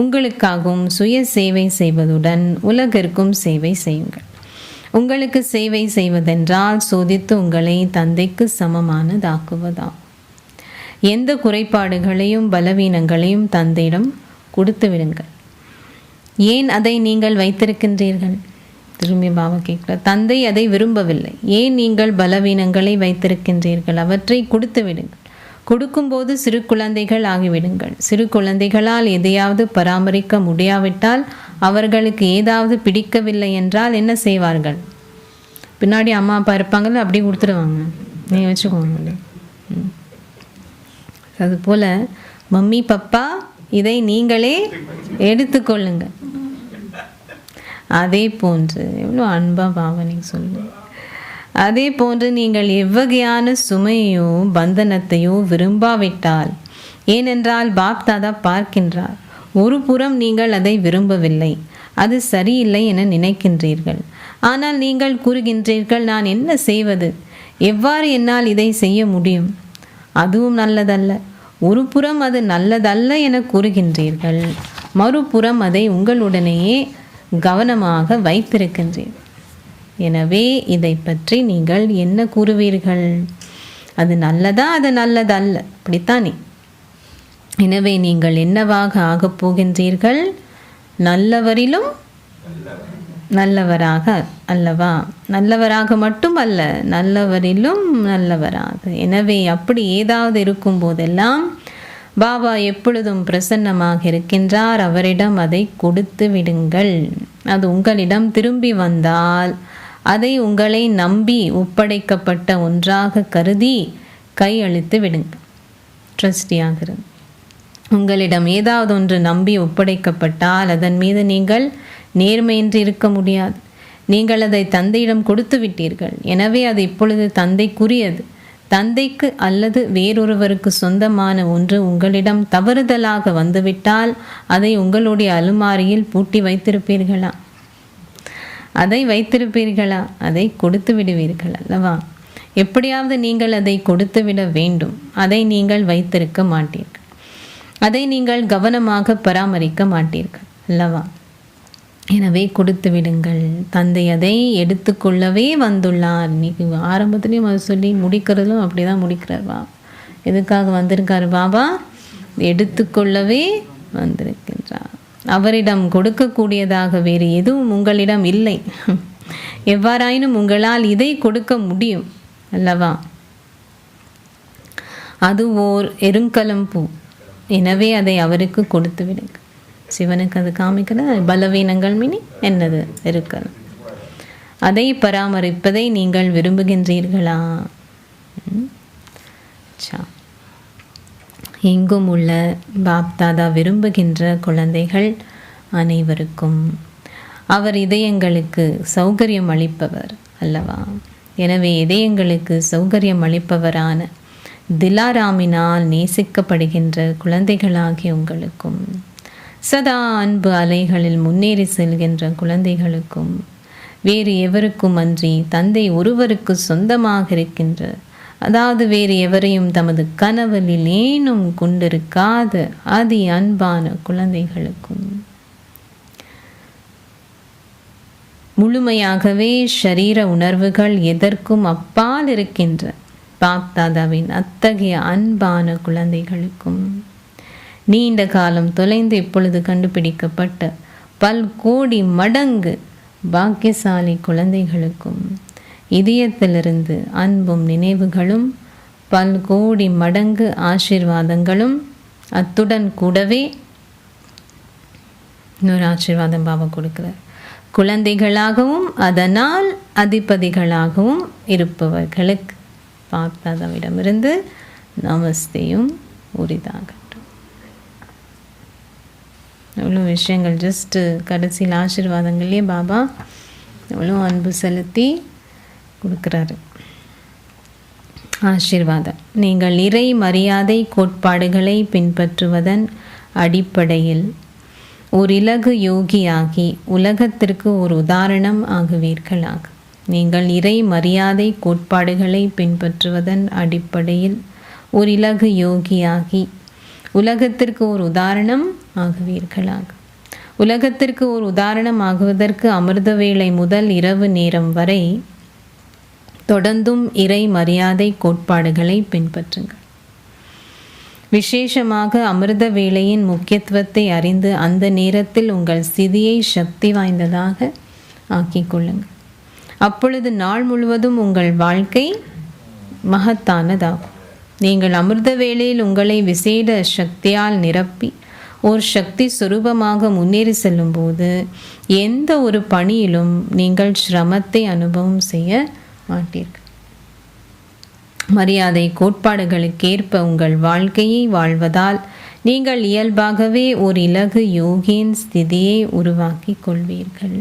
S1: உங்களுக்காகவும் சுய சேவை செய்வதுடன் உலகிற்கும் சேவை செய்யுங்கள். உங்களுக்கு சேவை செய்வதென்றால் சோதித்து உங்களை தந்தைக்கு சமமானதாக்குவதாகும். எந்த குறைபாடுகளையும் பலவீனங்களையும் தந்தையிடம் கொடுத்து விடுங்கள். ஏன் அதை நீங்கள் வைத்திருக்கின்றீர்கள்? திரும்பி பாபா கேட்கிறார். தந்தை அதை விரும்பவில்லை. ஏன் நீங்கள் பலவீனங்களை வைத்திருக்கின்றீர்கள்? அவற்றை கொடுத்து விடுங்கள். கொடுக்கும்போது சிறு குழந்தைகள் ஆகிவிடுங்கள். சிறு குழந்தைகளால் எதையாவது பராமரிக்க முடியாவிட்டால், அவர்களுக்கு ஏதாவது பிடிக்கவில்லை என்றால் என்ன செய்வார்கள்? பின்னாடி அம்மா அப்பா இருப்பாங்கல்ல, அப்படி கொடுத்துருவாங்க. நீங்கள் வச்சுக்கோங்க. அதுபோல் மம்மி பப்பா இதை நீங்களே எடுத்துக்கொள்ளுங்க. அதே போன்று எவ்வளோ அன்பாக பாவனை சொல்லுங்க. அதே போன்று நீங்கள் எவ்வகையான சுமையோ பந்தனத்தையோ விரும்பாவிட்டால், ஏனென்றால் பாப் தாதா பார்க்கின்றார். ஒரு புறம் நீங்கள் அதை விரும்பவில்லை, அது சரியில்லை என நினைக்கின்றீர்கள். ஆனால் நீங்கள் கூறுகின்றீர்கள், நான் என்ன செய்வது? எவ்வாறு என்னால் இதை செய்ய முடியும்? அதுவும் நல்லதல்ல. ஒரு புறம் அது நல்லதல்ல என கூறுகின்றீர்கள், மறுபுறம் அதை உங்களுடனேயே கவனமாக வைத்திருக்கின்றீர்கள். எனவே இதை பற்றி நீங்கள் என்ன கூறுவீர்கள்? அது நல்லதா, அது நல்லதல்ல, அப்படித்தானே? எனவே நீங்கள் என்னவாக ஆகப் போகின்றீர்கள்? நல்லவரிலும் நல்லவராக அல்லவா? நல்லவராக மட்டும் அல்ல, நல்லவரிலும் நல்லவராக. எனவே அப்படி ஏதாவது இருக்கும் போதெல்லாம் பாபா எப்பொழுதும் பிரசன்னமாக இருக்கின்றார். அவரிடம் அதை கொடுத்து விடுங்கள். அது உங்களிடம் திரும்பி வந்தால் அதை உங்களை நம்பி ஒப்படைக்கப்பட்ட ஒன்றாக கருதி கையளித்து விடுங்கள். ட்ரஸ்டியாகிறது. உங்களிடம் ஏதாவது ஒன்று நம்பி ஒப்படைக்கப்பட்டால் அதன் மீது நீங்கள் நேர்மையின்றி இருக்க முடியாது. நீங்கள் அதை தந்தையிடம் கொடுத்து விட்டீர்கள். எனவே அது இப்பொழுது தந்தைக்குரியது. தந்தைக்கு அல்லது வேறொருவருக்கு சொந்தமான ஒன்று உங்களிடம் தவறுதலாக வந்துவிட்டால் அதை உங்களுடைய அலுமாரியில் பூட்டி வைத்திருப்பீர்களா? அதை கொடுத்து விடுவீர்கள் அல்லவா? எப்படியாவது நீங்கள் அதை கொடுத்து விட வேண்டும். அதை நீங்கள் வைத்திருக்க மாட்டீர்கள். அதை நீங்கள் கவனமாக பராமரிக்க மாட்டீர்கள் அல்லவா? எனவே கொடுத்து விடுங்கள். தந்தை அதை எடுத்துக்கொள்ளவே வந்துள்ளார். இன்னைக்கு ஆரம்பத்துலேயும் அதை சொல்லி முடிக்கிறதும் அப்படி தான் முடிக்கிறார். எதுக்காக வந்திருக்கார் பாபா? எடுத்துக்கொள்ளவே வந்திருக்கின்றார். அவரிடம் கொடுக்கக்கூடியதாக வேறு எதுவும் உங்களிடம் இல்லை. எவ்வாறாயினும் உங்களால் இதை கொடுக்க முடியும் அல்லவா? அது ஓர் எருங்கலம் பூ. எனவே அதை அவருக்கு கொடுத்து விடுங்க. சிவனுக்கு அது காமிக்கிற பலவீனங்கள் மீனி என்னது இருக்கணும். அதை பராமரிப்பதை நீங்கள் விரும்புகின்றீர்களா? எங்கும் உள்ள பாப் தாதா விரும்புகின்ற குழந்தைகள் அனைவருக்கும் அவர் இதயங்களுக்கு சௌகரியம் அளிப்பவர் அல்லவா? எனவே இதயங்களுக்கு சௌகரியம் அளிப்பவரான திலாராமினால் நேசிக்கப்படுகின்ற குழந்தைகளாகிய உங்களுக்கும், சதா அன்பு அலைகளில் முன்னேறி செல்கின்ற குழந்தைகளுக்கும், வேறு எவருக்கும் அன்றி தந்தை ஒருவருக்கு சொந்தமாக இருக்கின்ற, அதாவது வேறு எவரையும் தமது கனவலில் ஏனும் கொண்டிருக்காத அதி அன்பான குழந்தைகளுக்கும், முழுமையாகவே ஷரீர உணர்வுகள் எதற்கும் அப்பால் இருக்கின்ற பாப் தாதாவின் அத்தகைய அன்பான குழந்தைகளுக்கும், நீண்ட காலம் தொலைந்து இப்பொழுது கண்டுபிடிக்கப்பட்ட பல்கோடி மடங்கு பாக்கியசாலி குழந்தைகளுக்கும் இதயத்திலிருந்து அன்பும் நினைவுகளும் பல்கோடி மடங்கு ஆசீர்வாதங்களும், அத்துடன் கூடவே இன்னொரு ஆசீர்வாதம் பாபா கொடுக்கிறார். குழந்தைகளாகவும் அதனால் அதிபதிகளாகவும் இருப்பவர்களுக்கு பாப் தாதாவிடமிருந்து நமஸ்தேயும் உரிதாகட்டும். எவ்வளோ விஷயங்கள் ஜஸ்ட்டு கடைசியில் ஆசீர்வாதங்கள்லேயே பாபா எவ்வளோ அன்பு செலுத்தி கொடுக்குறாரு. ஆசீர்வாதம். நீங்கள் இறை மரியாதை கோட்பாடுகளை பின்பற்றுவதன் அடிப்படையில் ஒரு இலகு யோகியாகி உலகத்திற்கு ஒரு உதாரணம் ஆகுவீர்களாக. நீங்கள் இறை மரியாதை கோட்பாடுகளை பின்பற்றுவதன் அடிப்படையில் ஒரு இலகு யோகியாகி உலகத்திற்கு ஒரு உதாரணம் ஆகுவீர்களாக. உலகத்திற்கு ஒரு உதாரணம் ஆகுவதற்கு அமிர்த வேளை முதல் இரவு நேரம் வரை தொடர்ந்தும் இறை மரியாதை கோட்பாடுகளை பின்பற்றுங்கள். விசேஷமாக அமிர்த வேளையின் முக்கியத்துவத்தை அறிந்து அந்த நேரத்தில் உங்கள் ஸ்திதியை சக்தி வாய்ந்ததாக ஆக்கிக் கொள்ளுங்கள். அப்பொழுது நாள் முழுவதும் உங்கள் வாழ்க்கை மகத்தானதாகும். நீங்கள் அமிர்த வேளையில் உங்களை விசேட சக்தியால் நிரப்பி ஒரு சக்தி சுரூபமாக முன்னேறி செல்லும்போது எந்த ஒரு பணியிலும் நீங்கள் சிரமத்தை அனுபவம் செய்ய மாட்டீர்கள். மரியாதை கோட்பாடுகளுக்கேற்ப உங்கள் வாழ்க்கையை வாழ்வதால் நீங்கள் இயல்பாகவே ஒரு இலகு யோகியின் ஸ்திதியை உருவாக்கி கொள்வீர்கள்.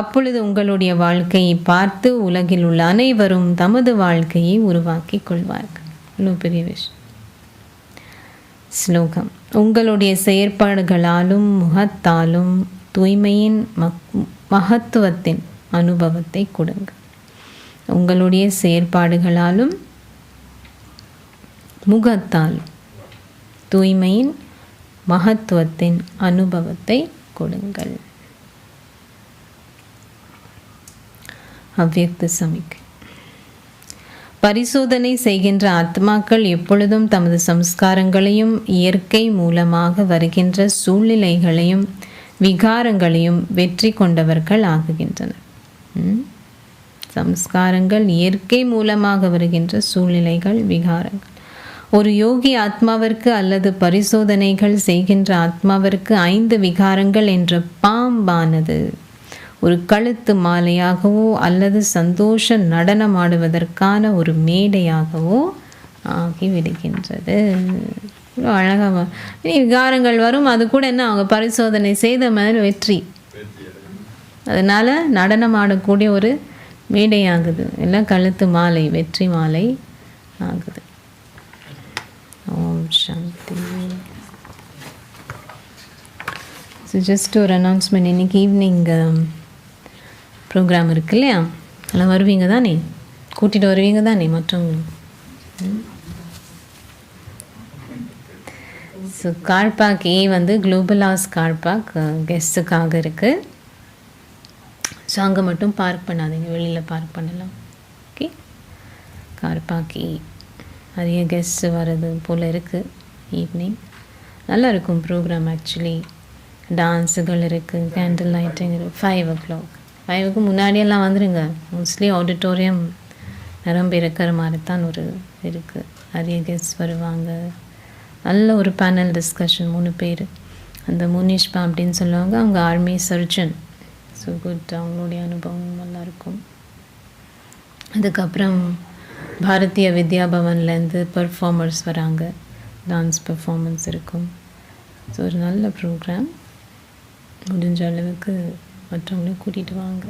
S1: அப்பொழுது உங்களுடைய வாழ்க்கையை பார்த்து உலகில் உள்ள அனைவரும் தமது வாழ்க்கையை உருவாக்கி கொள்வார்கள். இவ்வளோ பெரிய விஷயம். ஸ்லோகம். உங்களுடைய செயற்பாடுகளாலும் முகத்தாலும் தூய்மையின் மகத்துவத்தின் அனுபவத்தை கொடுங்கள். உங்களுடைய செயற்பாடுகளாலும் முகத்தாலும் தூய்மையின் மகத்துவத்தின் அனுபவத்தை கொடுங்கள். அவ்வியக்த சமிக்கை. பரிசோதனை செய்கின்ற ஆத்மாக்கள் எப்பொழுதும் தமது சம்ஸ்காரங்களையும் இயற்கை மூலமாக வருகின்ற சூழ்நிலைகளையும் விகாரங்களையும் வெற்றி கொண்டவர்கள் ஆகுகின்றனர். சம்ஸ்காரங்கள் இயற்கை மூலமாக வருகின்ற சூழ்நிலைகள் விகாரங்கள். ஒரு யோகி ஆத்மாவிற்கு அல்லது பரிசோதனைகள் செய்கின்ற ஆத்மாவிற்கு 5 விகாரங்கள் என்ற பாம்பானது ஒரு கழுத்து மாலையாகவோ அல்லது சந்தோஷ நடனமாடுவதற்கான ஒரு மேடையாகவோ ஆகிவிடுகின்றது. அழகாக விகாரங்கள் வரும், அது கூட என்ன அவங்க பரிசோதனை செய்த மாதிரி வெற்றி, அதனால் நடனமாடக்கூடிய ஒரு மேடையாகுது. எல்லாம் கழுத்து மாலை, வெற்றி மாலை ஆகுது. ஓம் சாந்தி. ஸோ ஜஸ்ட் ஒரு அனௌன்ஸ்மெண்ட். இன்றைக்கி ஈவினிங் ப்ரோக்ராம் இருக்கு இல்லையா, எல்லாம் வருவீங்க தானே, கூட்டிகிட்டு வருவீங்க தானே மற்றவங்களும். ஸோ கார் பார்க் ஏ வந்து குளோபல் ஹவுஸ் கார் பார்க் கெஸ்ட்டுக்காக இருக்குது. ஸோ அங்கே மட்டும் பார்க் பண்ணாதீங்க, வெளியில் பார்க் பண்ணலாம். ஓகே, கார் பார்க் ஏ நிறைய கெஸ்ட்டு வர்றது போல் இருக்குது. ஈவினிங் நல்லா இருக்கும் ப்ரோக்ராம். ஆக்சுவலி டான்ஸுகள் இருக்குது, கேண்டில் லைட்டிங் இருக்குது. 5 o'clock 5க்கு முன்னாடியெல்லாம் வந்துடுங்க. மோஸ்ட்லி ஆடிட்டோரியம் நிரம்பி இருக்கிற மாதிரி தான் ஒரு இருக்குது. நிறைய கெஸ்ட் வருவாங்க. நல்ல ஒரு பேனல் டிஸ்கஷன். 3 பேர். அந்த முனிஷ்பா அப்படின்னு சொல்லுவாங்க, அவங்க ஆர்மி சர்ஜன். ஸோ குட், அவங்களுடைய அனுபவம் நல்லாயிருக்கும். அதுக்கப்புறம் பாரதிய வித்யா பவன்லேருந்து பர்ஃபார்மர்ஸ் வராங்க, டான்ஸ் பர்ஃபார்மன்ஸ் இருக்கும். ஸோ ஒரு நல்ல ப்ரோக்ராம். முடிஞ்ச அளவுக்கு மற்றவங்களையும் கூட்டிகிட்டு வாங்க.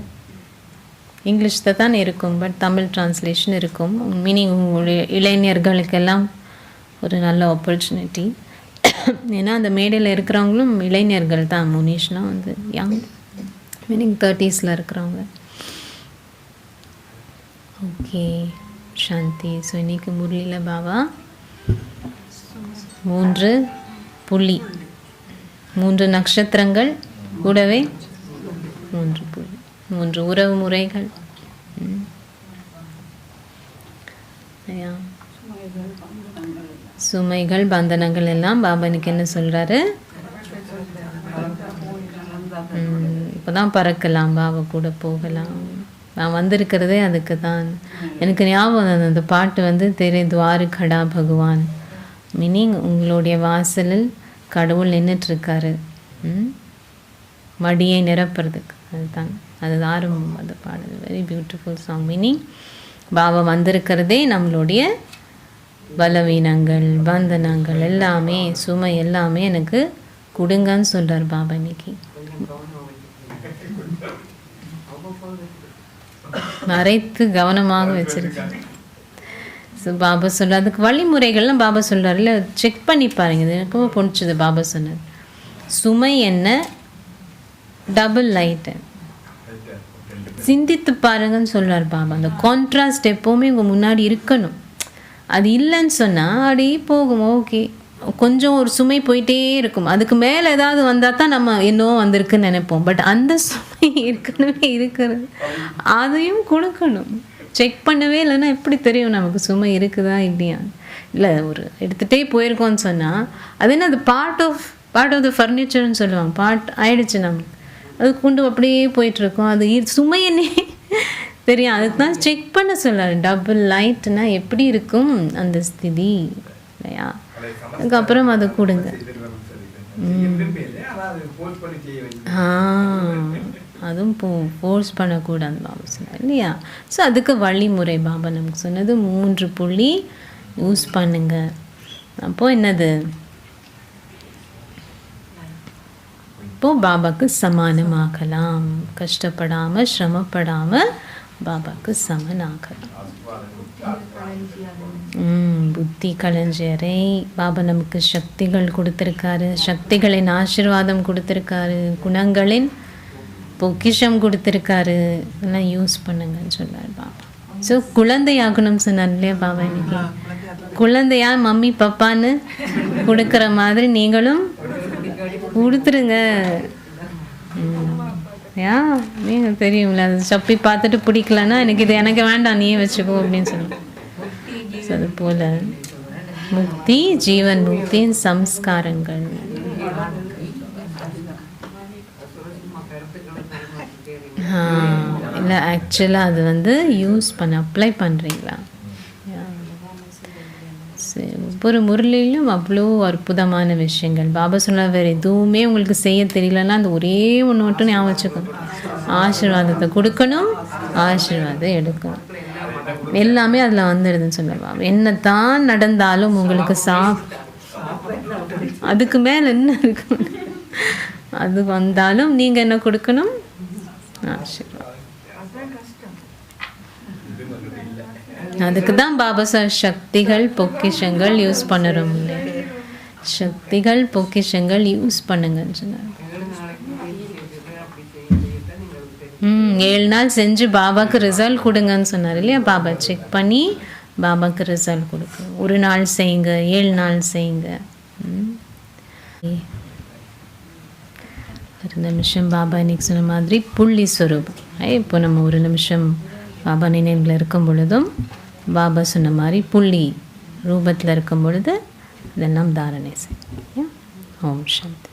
S1: இங்கிலீஷில் தான் இருக்கும், பட் தமிழ் டிரான்ஸ்லேஷன் இருக்கும். மீனிங் உங்களுடைய இளைஞர்களுக்கெல்லாம் ஒரு நல்ல ஆப்பர்ச்சுனிட்டி. ஏன்னா அந்த மேடையில் இருக்கிறவங்களும் இளைஞர்கள் தான். முனிஷ்னா வந்து யங், மீனிங் 30s இருக்கிறவங்க. ஓகே, சாந்தி. ஸோ இன்றைக்கி முரளியில் பாபா 3 புள்ளி, 3 நட்சத்திரங்கள், கூடவே 3 புள்ளி, 3 உறவு முறைகள். சுமைகள், பந்தனங்கள் எல்லாம் பாபா இன்னைக்கு என்ன சொல்கிறாரு? இப்போ தான் பறக்கலாம், பாபா கூட போகலாம். நான் வந்திருக்கிறதே அதுக்கு தான். எனக்கு ஞாபகம் அந்த பாட்டு வந்து தெரே துவாரு கடா பகவான். மீனிங் உங்களுடைய வாசலில் கடவுள் நின்றுட்டுருக்காரு, மடியை நிரப்புறதுக்கு. அதுதான், அது ஆரம்பம் அந்த பாடல். Very beautiful song. Meaning Baba வந்திருக்கிறதே நம்மளுடைய பலவீனங்கள், பந்தனங்கள் எல்லாமே, சுமை எல்லாமே எனக்கு கொடுங்கன்னு சொல்கிறார் பாபா இன்னைக்கு. மறைத்து கவனமாக வச்சிருக்கேன். ஸோ பாபா சொல்ற அதுக்கு வழிமுறைகள்லாம் பாபா சொல்கிறாருல, செக் பண்ணி பாருங்க. இது எனக்கும் பிடிச்சது பாபா சொன்னது. சுமை என்ன, டபுள் லைட்டு, சிந்தித்து பாருங்கன்னு சொல்கிறார் பாபா. அந்த கான்ட்ராஸ்ட் எப்போவுமே உங்கள் முன்னாடி இருக்கணும். அது இல்லைன்னு சொன்னால் அப்படியே போகும். ஓகே, கொஞ்சம் ஒரு சுமை போயிட்டே இருக்கும். அதுக்கு மேலே ஏதாவது வந்தால் தான் நம்ம என்னவோ வந்திருக்குன்னு நினைப்போம். பட் அந்த சுமை ஏற்கனவே இருக்கிறது, அதையும் கொடுக்கணும். செக் பண்ணவே இல்லைன்னா எப்படி தெரியும் நமக்கு சுமை இருக்குதா இல்லையா? இல்லை, ஒரு எடுத்துகிட்டே போயிருக்கோன்னு சொன்னால் அது என்ன, அது பார்ட் ஆஃப் த ஃபர்னிச்சர்னு சொல்லுவாங்க. பார்ட் ஆயிடுச்சு நமக்கு, அது கொண்டு அப்படியே போயிட்டுருக்கோம். அது சுமையனே தெரியும். அதுக்கு தான் செக் பண்ண சொல்கிறாரு. டபுள் லைட்னா எப்படி இருக்கும் அந்த ஸ்திதி இல்லையா? அதுக்கப்புறம் அதை கொடுங்க. அதுவும் ஃபோர்ஸ் பண்ணக்கூடாது பாபா சொன்னார் இல்லையா? ஸோ அதுக்கு வழிமுறை பாபா நமக்கு சொன்னது 3 புள்ளி யூஸ் பண்ணுங்க. அப்போது என்னது, இப்போது பாபாவுக்கு சமானமாகலாம். கஷ்டப்படாமல் சிரமப்படாமல் பாபாவுக்கு சமனாகலாம். புத்தி களஞ்சியரை பாபா நமக்கு சக்திகள் கொடுத்துருக்காரு. சக்திகளின் ஆசீர்வாதம் கொடுத்துருக்காரு. குணங்களின் பொக்கிஷம் கொடுத்துருக்காரு. இதெல்லாம் யூஸ் பண்ணுங்கன்னு சொன்னார் பாபா. ஸோ குழந்தையாகணும்னு சொன்னார் இல்லையா பாபா? இன்னைக்கு குழந்தையா மம்மி பப்பான்னு கொடுக்குற மாதிரி நீங்களும் கொடுத்துருங்க. நீங்கள் தெரியுங்களா, அது சப்பி பார்த்துட்டு பிடிக்கலன்னா எனக்கு வேண்டாம் நீயே வச்சுக்கோ அப்படின்னு சொல்லுவோம். ஸோ அது போல் முக்தி, ஜீவன் முக்தியின் சம்ஸ்காரங்கள். இல்லை, ஆக்சுவலாக அது யூஸ் அப்ளை பண்ணுறீங்களா? சரி, ஒவ்வொரு முரளிலும் அவ்வளோ அற்புதமான விஷயங்கள் பாபா சொல்ல. வேறு எதுவுமே உங்களுக்கு செய்ய தெரியலன்னா அந்த ஒரே ஒன்று மட்டும் ஞாபகம் வச்சுக்கணும். ஆசீர்வாதத்தை கொடுக்கணும், ஆசீர்வாதம் எடுக்கணும். எல்லாமே அதில் வந்துடுதுன்னு சொல்லுவாங்க. என்ன தான் நடந்தாலும் உங்களுக்கு அதுக்கு மேலே என்ன இருக்கணும், அது வந்தாலும் நீங்கள் என்ன கொடுக்கணும், ஆசீர்வாதம். அதுக்கு தான் பாபா சார் சக்திகள் பொக்கிஷங்கள் யூஸ் பண்ணுறோம். சக்திகள் பொக்கிஷங்கள் யூஸ் பண்ணுங்கன்னு சொன்னார். 7 நாள் செஞ்சு பாபாவுக்கு ரிசல்ட் கொடுங்கன்னு சொன்னார் இல்லையா? பாபா செக் பண்ணி பாபாவுக்கு ரிசல்ட் கொடுங்க. 1 நாள் செய்யுங்க, 7 நாள் செய்யுங்க. ஒரு நிமிஷம் பாபா இன்னைக்கு சொன்ன மாதிரி புள்ளி ஸ்வரூபம். இப்போ நம்ம 1 நிமிஷம் பாபா நினைவில் இருக்கும் பொழுதும் பாபா சொன்ன மாதிரி புள்ளி ரூபத்தில் இருக்கும் பொழுது இதெல்லாம் தாரணை செய்யும். ஓம் சாந்தி.